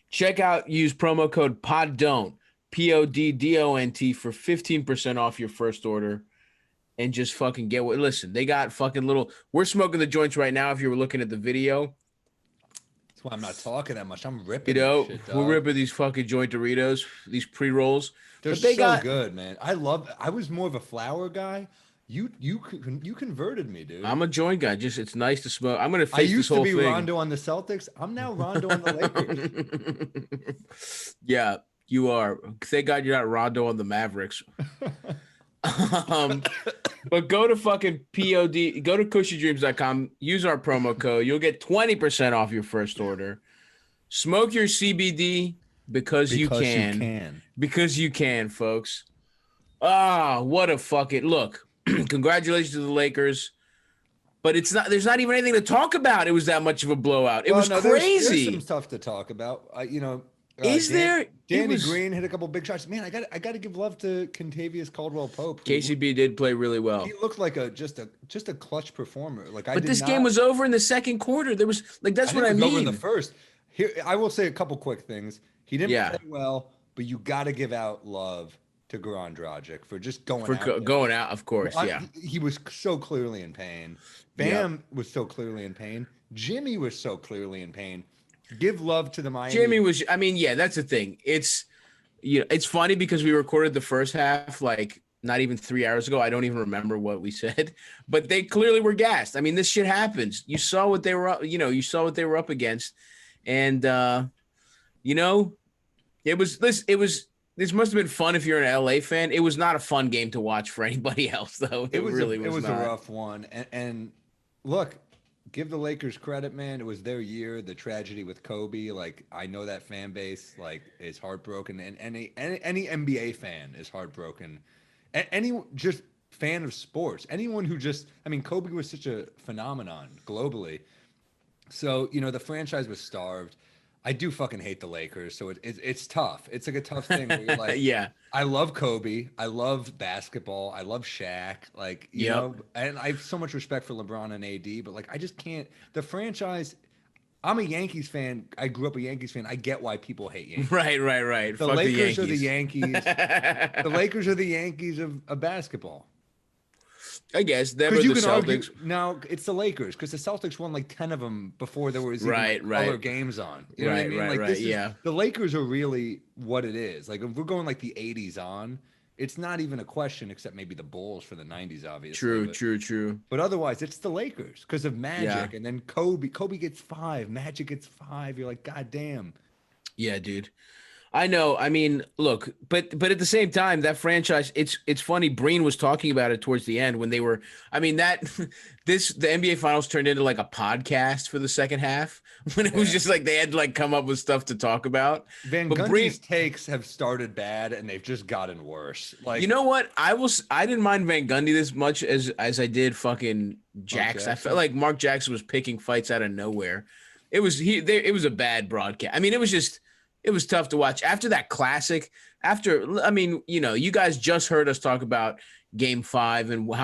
Check out, use promo code PODDON'T, PODDONT for 15% off your first order. And just fucking get what. Listen, they got fucking we're smoking the joints right now. If you were looking at the video, that's why I'm not talking that much. I'm ripping. We're ripping these fucking joint Doritos, these pre-rolls. They're so good, man. I was more of a flower guy. You converted me, dude. I'm a joint guy. Just it's nice to smoke. I'm gonna face this whole thing. I used to be Rondo on the Celtics. I'm now Rondo on the Lakers. Yeah, you are. Thank God you're not Rondo on the Mavericks. But go to fucking go to cushydreams.com, use our promo code. You'll get 20% off your first order. Smoke your CBD because you can. Because you can, folks. What a fucking look. Congratulations to the Lakers. But it's not. There's not even anything to talk about. It was that much of a blowout. It was crazy. There's some stuff to talk about. Is there? Danny Green hit a couple big shots. Man, I got to give love to Contavious Caldwell-Pope. KCP did play really well. He looked like just a clutch performer. But this game was over in the second quarter. There was that's what I mean. Over in the first. Here, I will say a couple quick things. He didn't play well, but you got to give out love to Goran Dragic for just going out. Of course, yeah. He was so clearly in pain. Bam was so clearly in pain. Jimmy was so clearly in pain. Give love to the Miami. Jimmy was. I mean, yeah, that's the thing. It's it's funny because we recorded the first half like not even 3 hours ago. I don't even remember what we said, but they clearly were gassed. I mean, this shit happens. You saw what they were up. You saw what they were up against, and it was this. It was. This must have been fun if you're an LA fan. It was not a fun game to watch for anybody else, though. It was a rough one. And look, give the Lakers credit, man. It was their year. The tragedy with Kobe, like I know that fan base, like is heartbroken, and any NBA fan is heartbroken. Any just fan of sports, anyone who Kobe was such a phenomenon globally. So the franchise was starved. I do fucking hate the Lakers, so it's tough. It's like a tough thing where you're like, yeah. I love Kobe, I love basketball, I love Shaq, like you know, and I have so much respect for LeBron and AD, but like I just can't. The franchise. I'm a Yankees fan. I grew up a Yankees fan. I get why people hate Yankees. Right. The Lakers are the Yankees. The Lakers are the Yankees of basketball. I guess that was you the can Celtics. Argue, no, it's the Lakers because the Celtics won like 10 of them before there was even other games on. You know what I mean? Like the Lakers are really what it is. Like if we're going like the 80s on, it's not even a question except maybe the Bulls for the 90s, obviously. True. But otherwise, it's the Lakers because of Magic and then Kobe. Kobe gets 5, Magic gets 5. You're like, God damn. Yeah, dude. I know. I mean, look, but at the same time, that franchise, it's funny. Breen was talking about it towards the end when they were. I mean, the NBA Finals turned into like a podcast for the second half when it was just like they had to like come up with stuff to talk about. Van Gundy's takes have started bad and they've just gotten worse. Like, you know what? I didn't mind Van Gundy this much as I did fucking Jackson. I felt like Mark Jackson was picking fights out of nowhere. It was a bad broadcast. I mean, it was tough to watch after that classic. You guys just heard us talk about Game 5 and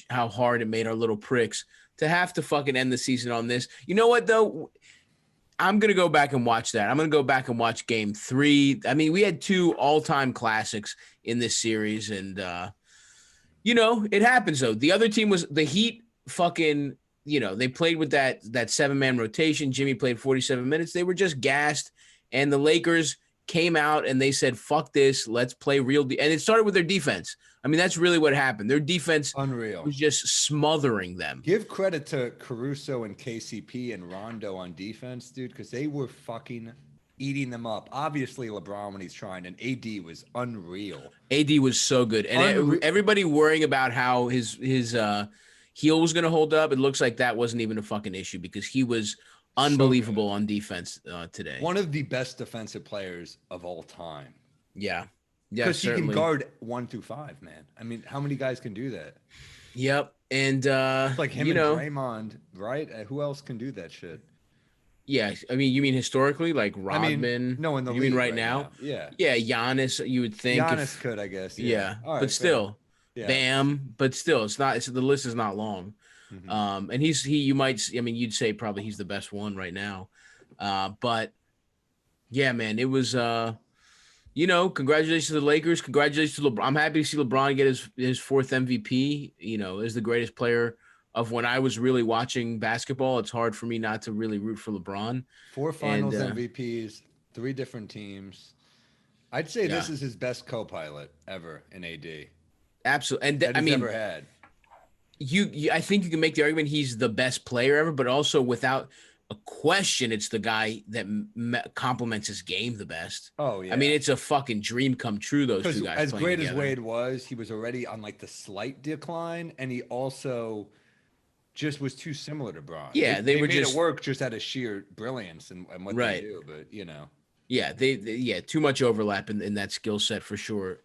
how hard it made our little pricks to have to fucking end the season on this. You know what though? I'm gonna go back and watch that. I'm gonna go back and watch Game 3. I mean, we had 2 all-time classics in this series, and it happens though. The other team was the Heat. Fucking, they played with that 7-man rotation. Jimmy played 47 minutes. They were just gassed. And the Lakers came out and they said, fuck this, let's play real. And it started with their defense. I mean, that's really what happened. Their defense was just smothering them. Give credit to Caruso and KCP and Rondo on defense, dude, because they were fucking eating them up. Obviously, LeBron when he's trying, and AD was unreal. AD was so good. And everybody worrying about how his heel was going to hold up, it looks like that wasn't even a fucking issue because he was – unbelievable on defense today. One of the best defensive players of all time. Yeah, because he can guard 1 through 5, man. I mean, how many guys can do that? Yep, and it's like him and Draymond, right? Who else can do that shit? Yeah, I mean, you mean historically, like Rodman? No, in the you league mean right now? Yeah, Giannis. You would think Giannis could, I guess. Yeah, but still, Bam. But still, it's not. The list is not long. Mm-hmm. And you'd say probably he's the best one right now. But yeah, man, it was, congratulations to the Lakers. Congratulations to LeBron. I'm happy to see LeBron get his 4th MVP, as the greatest player of when I was really watching basketball. It's hard for me not to really root for LeBron. 4 finals MVPs, 3 different teams. I'd say this is his best co-pilot ever in AD. Absolutely. And that he's ever had. I think you can make the argument he's the best player ever, but also without a question, it's the guy that complements his game the best. Oh, yeah. I mean, it's a fucking dream come true, those 2 guys. As great together. As Wade was, he was already on like the slight decline, and he also just was too similar to Bron. Yeah, they were made just it work just out of sheer brilliance and what they do, but Yeah, they too much overlap in that skill set for sure.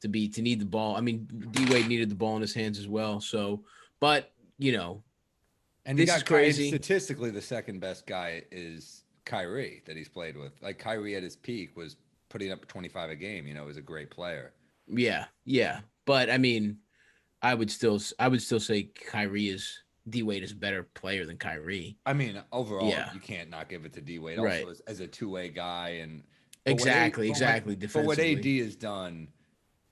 to need the ball. I mean, D Wade needed the ball in his hands as well. So, but and this is crazy. Statistically, the second best guy is Kyrie that he's played with. Like Kyrie at his peak was putting up 25 a game. Was a great player. Yeah. But I mean, I would still say Kyrie is D Wade is a better player than Kyrie. I mean, overall, you can't not give it to D Wade. Right. Also, as a two-way guy, and exactly. But what AD has done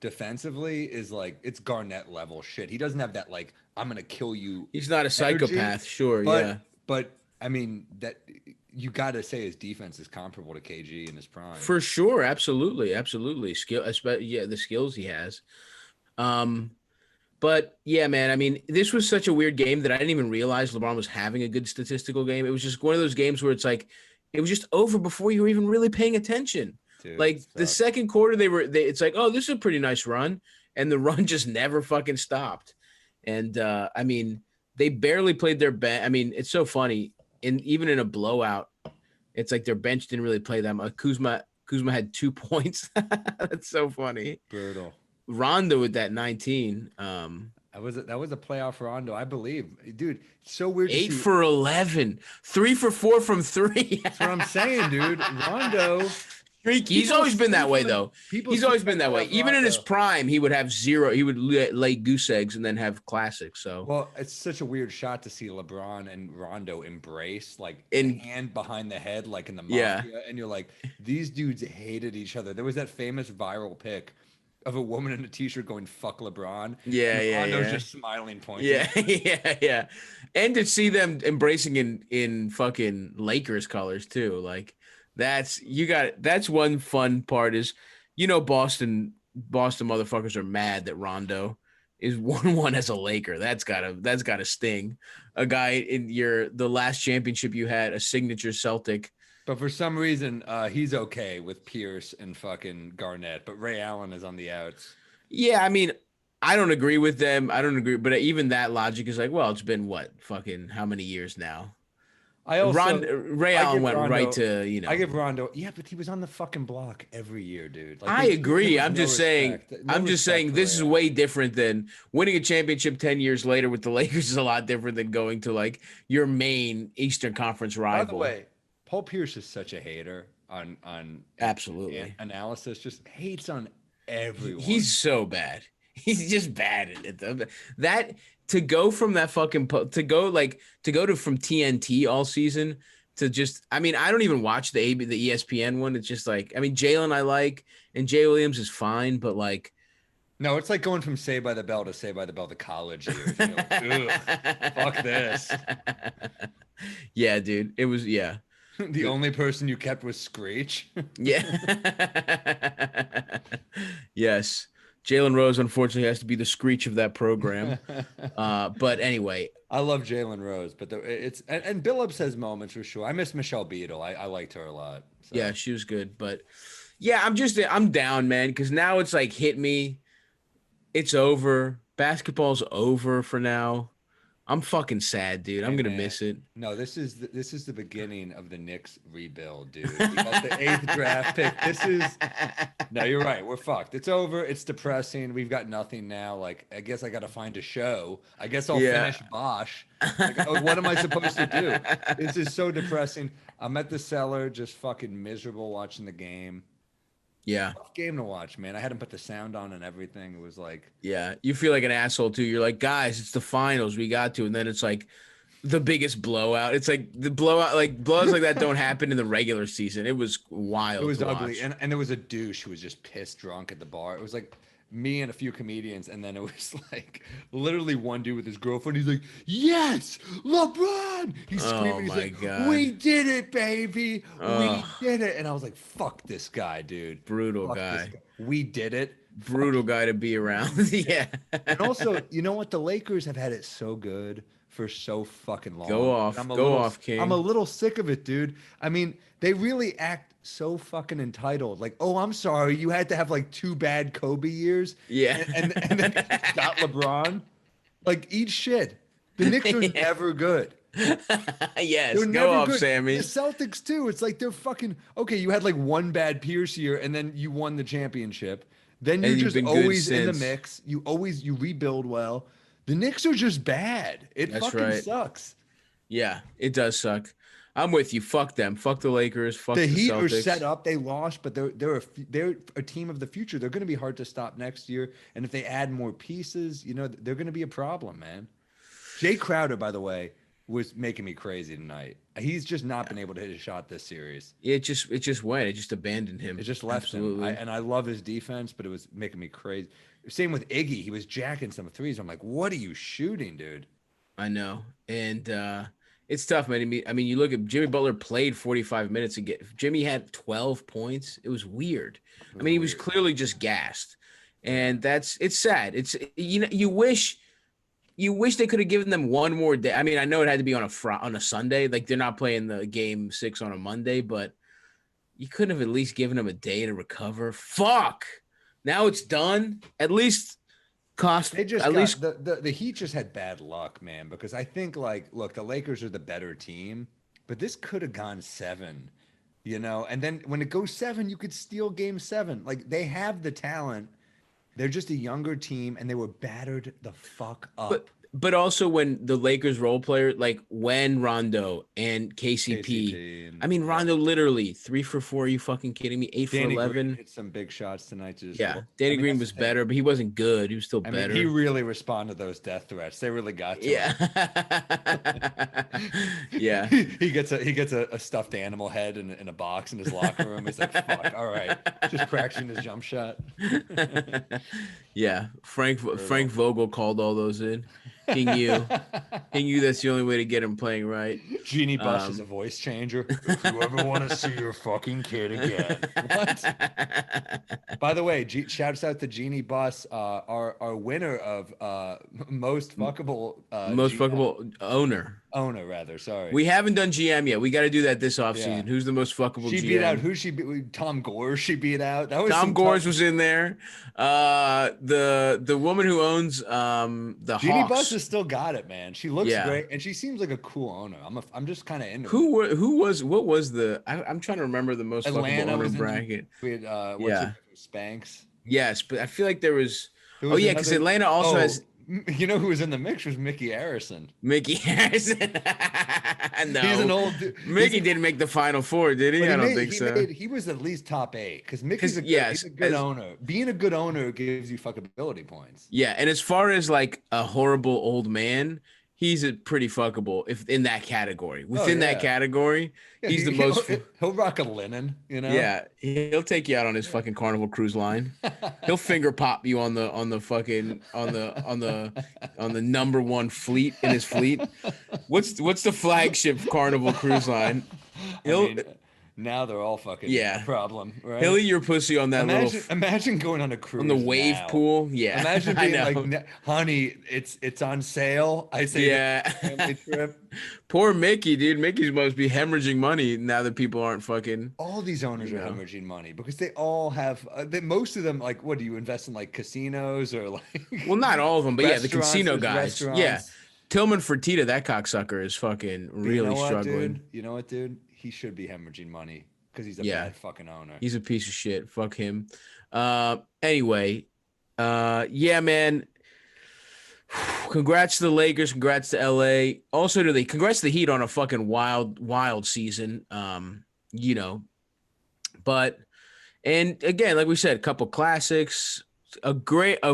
defensively is like it's Garnett level shit. He doesn't have that like I'm gonna kill you. He's not a psychopath, sure, But I mean that you got to say his defense is comparable to KG in his prime. For sure, absolutely. Skill, the skills he has. But yeah, man, I mean, this was such a weird game that I didn't even realize LeBron was having a good statistical game. It was just one of those games where it's like it was just over before you were even really paying attention. Dude, like the second quarter, it's like, oh, this is a pretty nice run, and the run just never fucking stopped. And I mean, they barely played their bench. I mean, it's so funny. Even in a blowout, it's like their bench didn't really play that much. Kuzma had 2 points. That's so funny. Brutal. Rondo with that 19. That was a playoff Rondo, I believe. Dude, it's so weird. 8 for 11, 3 for 4 from 3. That's what I'm saying, dude. Rondo. He's always been that way, though. He's always been that way. Even in his prime, he would have 0. He would lay goose eggs and then have classics. So, well, it's such a weird shot to see LeBron and Rondo embrace, like hand behind the head, like in the Mafia. Yeah. And you're like, these dudes hated each other. There was that famous viral pic of a woman in a t-shirt going "fuck LeBron." Rondo's just smiling, pointing. Yeah. And to see them embracing in fucking Lakers colors too, like. That's one fun part is, Boston motherfuckers are mad that Rondo is 1-1 as a Laker. That's gotta sting. A guy in the last championship you had, a signature Celtic. But for some reason, he's okay with Pierce and fucking Garnett, but Ray Allen is on the outs. Yeah, I mean, I don't agree with them. I don't agree, but even that logic is like, well, it's been what fucking how many years now? Ray Allen went Rondo, right to, I give Rondo, but he was on the fucking block every year, dude. Like, I agree. I'm just saying this is way different than winning a championship 10 years later with the Lakers is a lot different than going to like your main Eastern Conference rival. By the way, Paul Pierce is such a hater on absolutely analysis, just hates on everyone. He's so bad. He's just bad at it. That to go from that fucking from TNT all season to just, I mean, I don't even watch the ESPN one. It's just like, I mean, Jalen I like, and Jay Williams is fine, but like, no, it's like going from Saved by the Bell to Saved by the Bell to college years. Like, fuck this. Yeah, dude, it was The only person you kept was Screech. Yeah. Yes. Jalen Rose, unfortunately, has to be the Screech of that program. But anyway. I love Jalen Rose, but and Billups has moments for sure. I miss Michelle Beadle. I liked her a lot. So. Yeah, she was good. But yeah, I'm down, man, because now it's like hit me. It's over. Basketball's over for now. I'm fucking sad, dude. I'm gonna miss it. No, this is the beginning of the Knicks rebuild, dude. We got the 8th draft pick. No, you're right. We're fucked. It's over. It's depressing. We've got nothing now. Like, I guess I got to find a show. I guess I'll finish Bosch. Like, what am I supposed to do? This is so depressing. I'm at the cellar, just fucking miserable watching the game. Yeah. Tough game to watch, man. I hadn't put the sound on and everything. It was like, yeah, you feel like an asshole too. You're like, guys, it's the finals. We got to. And then it's like the biggest blowout. It's like the blowout, like blowouts like that don't happen in the regular season. It was wild. It was ugly. And there was a douche who was just pissed drunk at the bar. It was like me and a few comedians, and then it was like literally one dude with his girlfriend. He's like, "Yes, LeBron!" He's screaming. He's like, God. "We did it, baby! We did it!" And I was like, "Fuck this guy, dude! Brutal guy. We did it. Brutal guy to be around." Yeah. And also, you know what? The Lakers have had it so good for so fucking long. Go off, King. I'm a little sick of it, dude. I mean, they really act so fucking entitled. Like, oh, I'm sorry, you had to have like 2 bad Kobe years. Yeah. And then got LeBron. Like, eat shit. The Knicks are never good. Yes, go off, good. Sammy. The Celtics too. It's like they're fucking okay. You had like 1 bad Pierce year, and then you won the championship. Then And you're you've just been good always in the since. mix. You rebuild well. The Knicks are just bad. It That's fucking right. sucks. Yeah, it does suck. I'm with you. Fuck them. Fuck the Lakers. Fuck The the Heat are Celtics. set up. They lost, but they're a team of the future. They're going to be hard to stop next year. And if they add more pieces, they're going to be a problem, man. Jay Crowder, by the way, was making me crazy tonight. He's just not been able to hit a shot this series. It just went. It just abandoned him. It just left Absolutely. him. And I love his defense, but it was making me crazy. Same with Iggy. He was jacking some threes. I'm like, what are you shooting, dude? I know. And it's tough, man. I mean, you look at Jimmy Butler played 45 minutes and Jimmy had 12 points. It was weird. He was clearly just gassed. And it's sad. It's you wish they could have given them one more day. I mean, I know it had to be on a Sunday. Like they're not playing the game 6 on a Monday, but you couldn't have at least given them a day to recover. Fuck. Now it's done. At least the Heat just had bad luck, man, because I think look, the Lakers are the better team, but this could have gone 7, and then when it goes 7, you could steal game 7. Like they have the talent. They're just a younger team and they were battered the fuck up. But also when the Lakers role player, like when Rondo and KCP I mean, Rondo literally 3 for 4. Are you fucking kidding me? 8 for 11. Green hit some big shots tonight. Danny Green was better, but he wasn't good. He was still better. He really responded to those death threats. They really got to him. Yeah. he gets a stuffed animal head in a box in his locker room. He's like, fuck, all right. Just practicing his jump shot. Yeah. Frank Vogel called all those in. He knew that's the only way to get him playing right. Genie Bus is a voice changer. If you ever want to see your fucking kid again. What? By the way, shouts out to Genie Bus, our winner of most fuckable owner. Owner, rather. Sorry. We haven't done GM yet. We got to do that this offseason. Who's the most fuckable GM? She beat out Tom Gores. She beat out. That was Tom Gores was in there. The woman who owns the Jeannie Hawks. Buss has still got it, man. She looks great, and she seems like a cool owner. I'm just kind of into what was the? I'm trying to remember the most Atlanta fuckable owner bracket. We had Spanx. Yes, but I feel like there was because Atlanta also has. You know who was in the mix was Mickey Harrison. Mickey Harrison. No, he's an old dude. Mickey didn't make the Final Four, did he? I don't think so. He was at least top 8 because Mickey's he's a good owner. Being a good owner gives you fuckability points. Yeah, and as far as like a horrible old man, he's a pretty fuckable if in that category. Within that category, he's the most. He'll rock a linen, Yeah, he'll take you out on his fucking Carnival Cruise Line. He'll finger pop you on the number 1 fleet in his fleet. What's the flagship Carnival Cruise Line? Now they're all fucking a problem, right? He'll eat your pussy on that Imagine going on a cruise on the wave pool. Yeah, imagine being like, honey, it's on sale. I say, family trip. Poor Mickey, dude. Mickey must be hemorrhaging money now that people aren't fucking. All these owners are hemorrhaging money because they all have. Most of them, like, what do you invest in, like casinos or like? Well, not all of them, but the casino guys. Yeah, Tillman Fertitta, that cocksucker, is fucking really struggling. You know what, dude? He should be hemorrhaging money because he's a bad fucking owner. He's a piece of shit. Fuck him. Anyway, man. Congrats to the Lakers. Congrats to LA. Also congrats to the Heat on a fucking wild season. But and again, like we said, a couple classics, a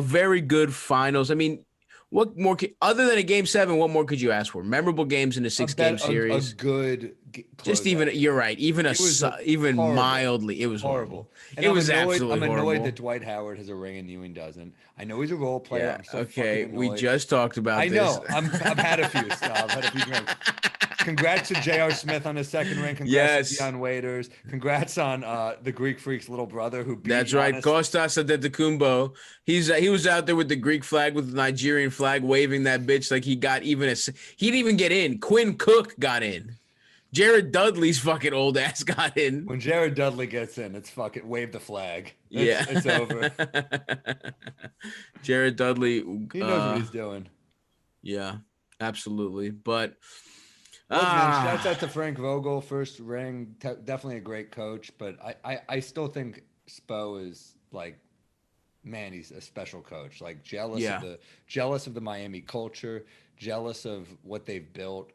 very good finals. I mean, what more other than a game 7? What more could you ask for? Memorable games in a 6-game series. A good. Just even you're right. Even horrible. Mildly, it was horrible. And it was absolutely horrible. I'm annoyed that Dwight Howard has a ring and Ewing doesn't. I know he's a role player. Yeah, I'm so okay, fucking we annoyed. just talked about I this. know. I've had a few. I've had a few drinks. Congrats to J.R. Smith on his 2nd ring. Congrats to Deion Waiters. Congrats on the Greek Freak's little brother who beat That's right. Giannis. Kostas Adetokounmpo. He was out there with the Greek flag, with the Nigerian flag, waving that bitch like he got he didn't even get in. Quinn Cook got in. Jared Dudley's fucking old ass got in. When Jared Dudley gets in, it's fucking wave the flag. It's over. Jared Dudley. He knows what he's doing. Yeah, absolutely. But look, man, shouts out to Frank Vogel, first ring. Definitely a great coach, but I still think Spo is like man, he's a special coach. Like jealous of the Miami culture, jealous of what they've built.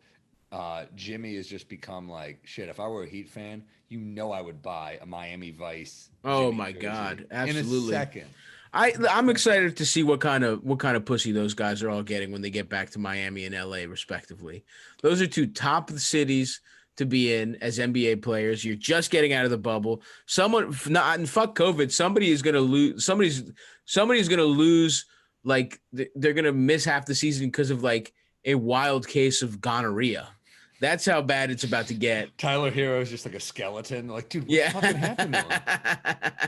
Jimmy has just become like shit. If I were a Heat fan, I would buy a Miami Vice. Oh Jimmy my jersey God, absolutely. In a second. I'm excited to see what kind of pussy those guys are all getting when they get back to Miami and LA respectively. Those are two top of the cities to be in as NBA players. You're just getting out of the bubble. Fuck COVID. Somebody is going to lose. Somebody's going to lose. Like they're going to miss half the season because of like a wild case of gonorrhea. That's how bad it's about to get. Tyler Hero is just like a skeleton. Like, dude, what fucking happened to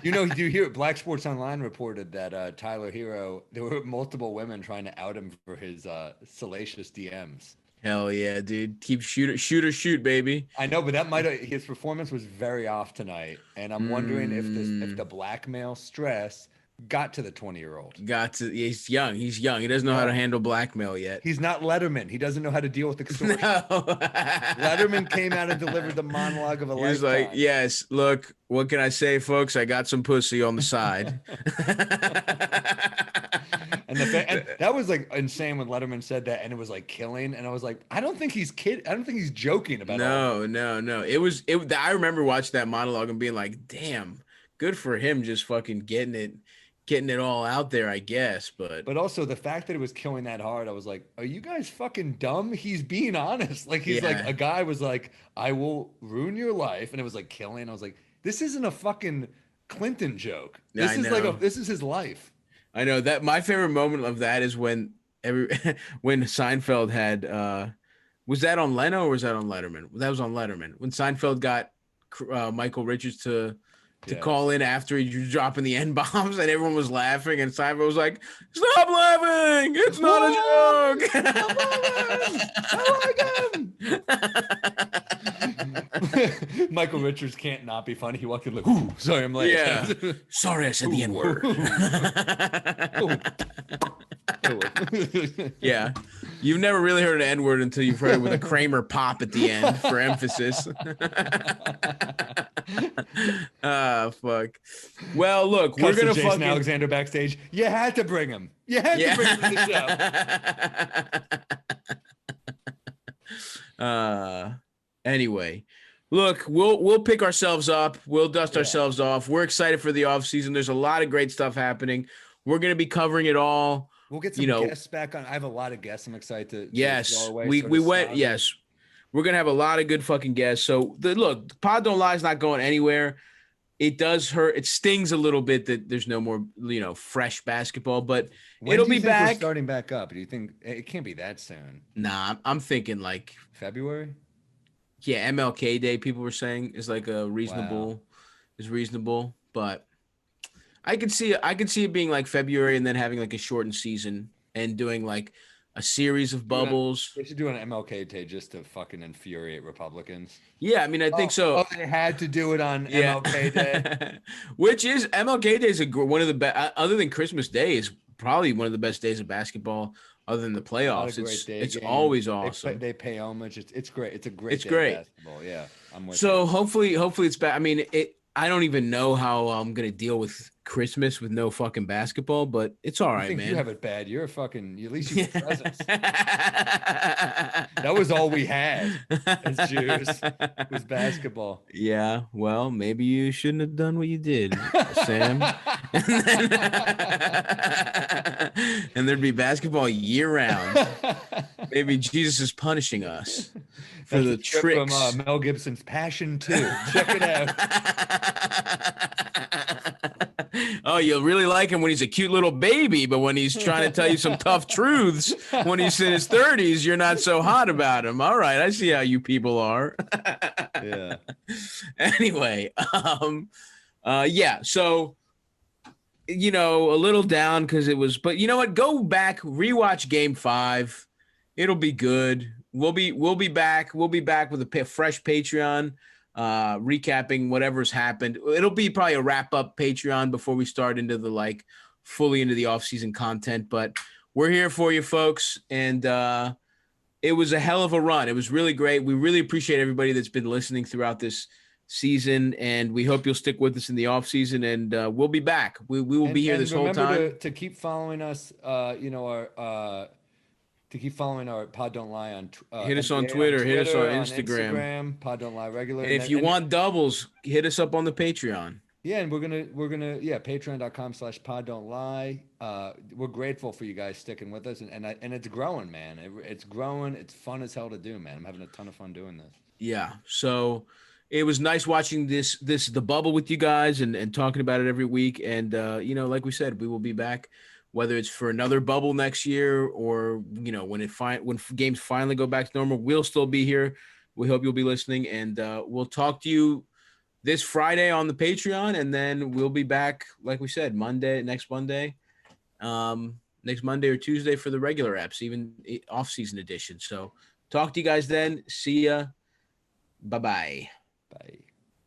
him? Do you hear Black Sports Online reported that Tyler Hero, there were multiple women trying to out him for his salacious DMs. Hell yeah, dude. Keep shoot, baby. I know, but his performance was very off tonight. And I'm wondering if the blackmail stress got to the 20-year-old. He's young. He doesn't know how to handle blackmail yet. He's not Letterman. He doesn't know how to deal with extortion. No. Letterman came out and delivered the monologue of a lifetime. He was like, yes, look, what can I say, folks? I got some pussy on the side. and that was like insane when Letterman said that, and it was like killing. And I was like, I don't think he's kidding. I don't think he's joking about it. No. I remember watching that monologue and being like, damn, good for him just fucking getting it all out there, I guess. But also the fact that it was killing that hard, I was like, are you guys fucking dumb? He's being honest. Like he's like, a guy was like, I will ruin your life. And it was like killing. I was like, this isn't a fucking Clinton joke. This is his life. I know that my favorite moment of that is when when Seinfeld had, was that on Leno or was that on Letterman? That was on Letterman. When Seinfeld got Michael Richards to call in after he was dropping the N-bombs and everyone was laughing and Seinfeld was like, stop laughing. It's not a joke. I like him. Michael Richards can't not be funny. He walked in like, ooh, sorry, I'm late. Yeah. Sorry, I said the N-word. Yeah. You've never really heard an N-word until you've heard it with a Kramer pop at the end for emphasis. Fuck. Well, look, we're gonna Jason Alexander backstage. You had to bring him. You had to bring him to the show. Anyway, look, we'll pick ourselves up. We'll dust ourselves off. We're excited for the off season. There's a lot of great stuff happening. We're gonna be covering it all. We'll get some guests back on. I have a lot of guests. I'm excited to. Yes, we went. Yes. We're going to have a lot of good fucking guests. So, look, Pod Don't Lie is not going anywhere. It does hurt. It stings a little bit that there's no more, fresh basketball, but it'll be back. We're starting back up. Do you think it can't be that soon? Nah, I'm thinking like February. Yeah, MLK Day. People were saying is like a reasonable, but I could see it being like February and then having like a shortened season and doing like a series of bubbles. They should do an MLK Day just to fucking infuriate Republicans. Yeah, I mean, I think so. Oh, they had to do it on MLK Day. Which is MLK Day is one of the best, other than Christmas Day, is probably one of the best days of basketball other than the playoffs. It's always awesome. They pay homage. It's great. It's a great day of basketball. Yeah, I'm with you. Hopefully it's back. I mean, I don't even know how I'm going to deal with Christmas with no fucking basketball, but it's all right, man. You have it bad. You're at least you have presents. That was all we had as Jews was basketball. Yeah, well, maybe you shouldn't have done what you did, Sam. And there'd be basketball year round. Maybe Jesus is punishing us for the tricks. From Mel Gibson's Passion 2. Check it out. Oh, you'll really like him when he's a cute little baby, but when he's trying to tell you some tough truths, when he's in his 30s, you're not so hot about him. All right, I see how you people are. Yeah. Anyway, so a little down because it was, but you know what? Go back, rewatch Game 5. It'll be good. We'll be back. We'll be back with a fresh Patreon. Recapping whatever's happened. It'll be probably a wrap-up Patreon before we start into the fully into the off-season content, but we're here for you folks, and it was a hell of a run. It was really great. We really appreciate everybody that's been listening throughout this season, and we hope you'll stick with us in the off season, and we'll be back. We will be here this whole time. Remember to keep following us. To keep following our Pod Don't Lie on hit us on Twitter, hit us on Instagram. Pod Don't Lie regular. And if you want doubles, hit us up on the Patreon. Yeah, and we're gonna patreon.com/pod don't lie. We're grateful for you guys sticking with us, and it's growing, man. It's growing. It's fun as hell to do, man. I'm having a ton of fun doing this. Yeah. So it was nice watching the bubble with you guys and talking about it every week. And like we said, we will be back, whether it's for another bubble next year or when games finally go back to normal. We'll still be here. We hope you'll be listening, and we'll talk to you this Friday on the Patreon, and then we'll be back, like we said, next Monday or Tuesday for the regular apps, even off-season edition. So talk to you guys then. See ya. Bye-bye. Bye.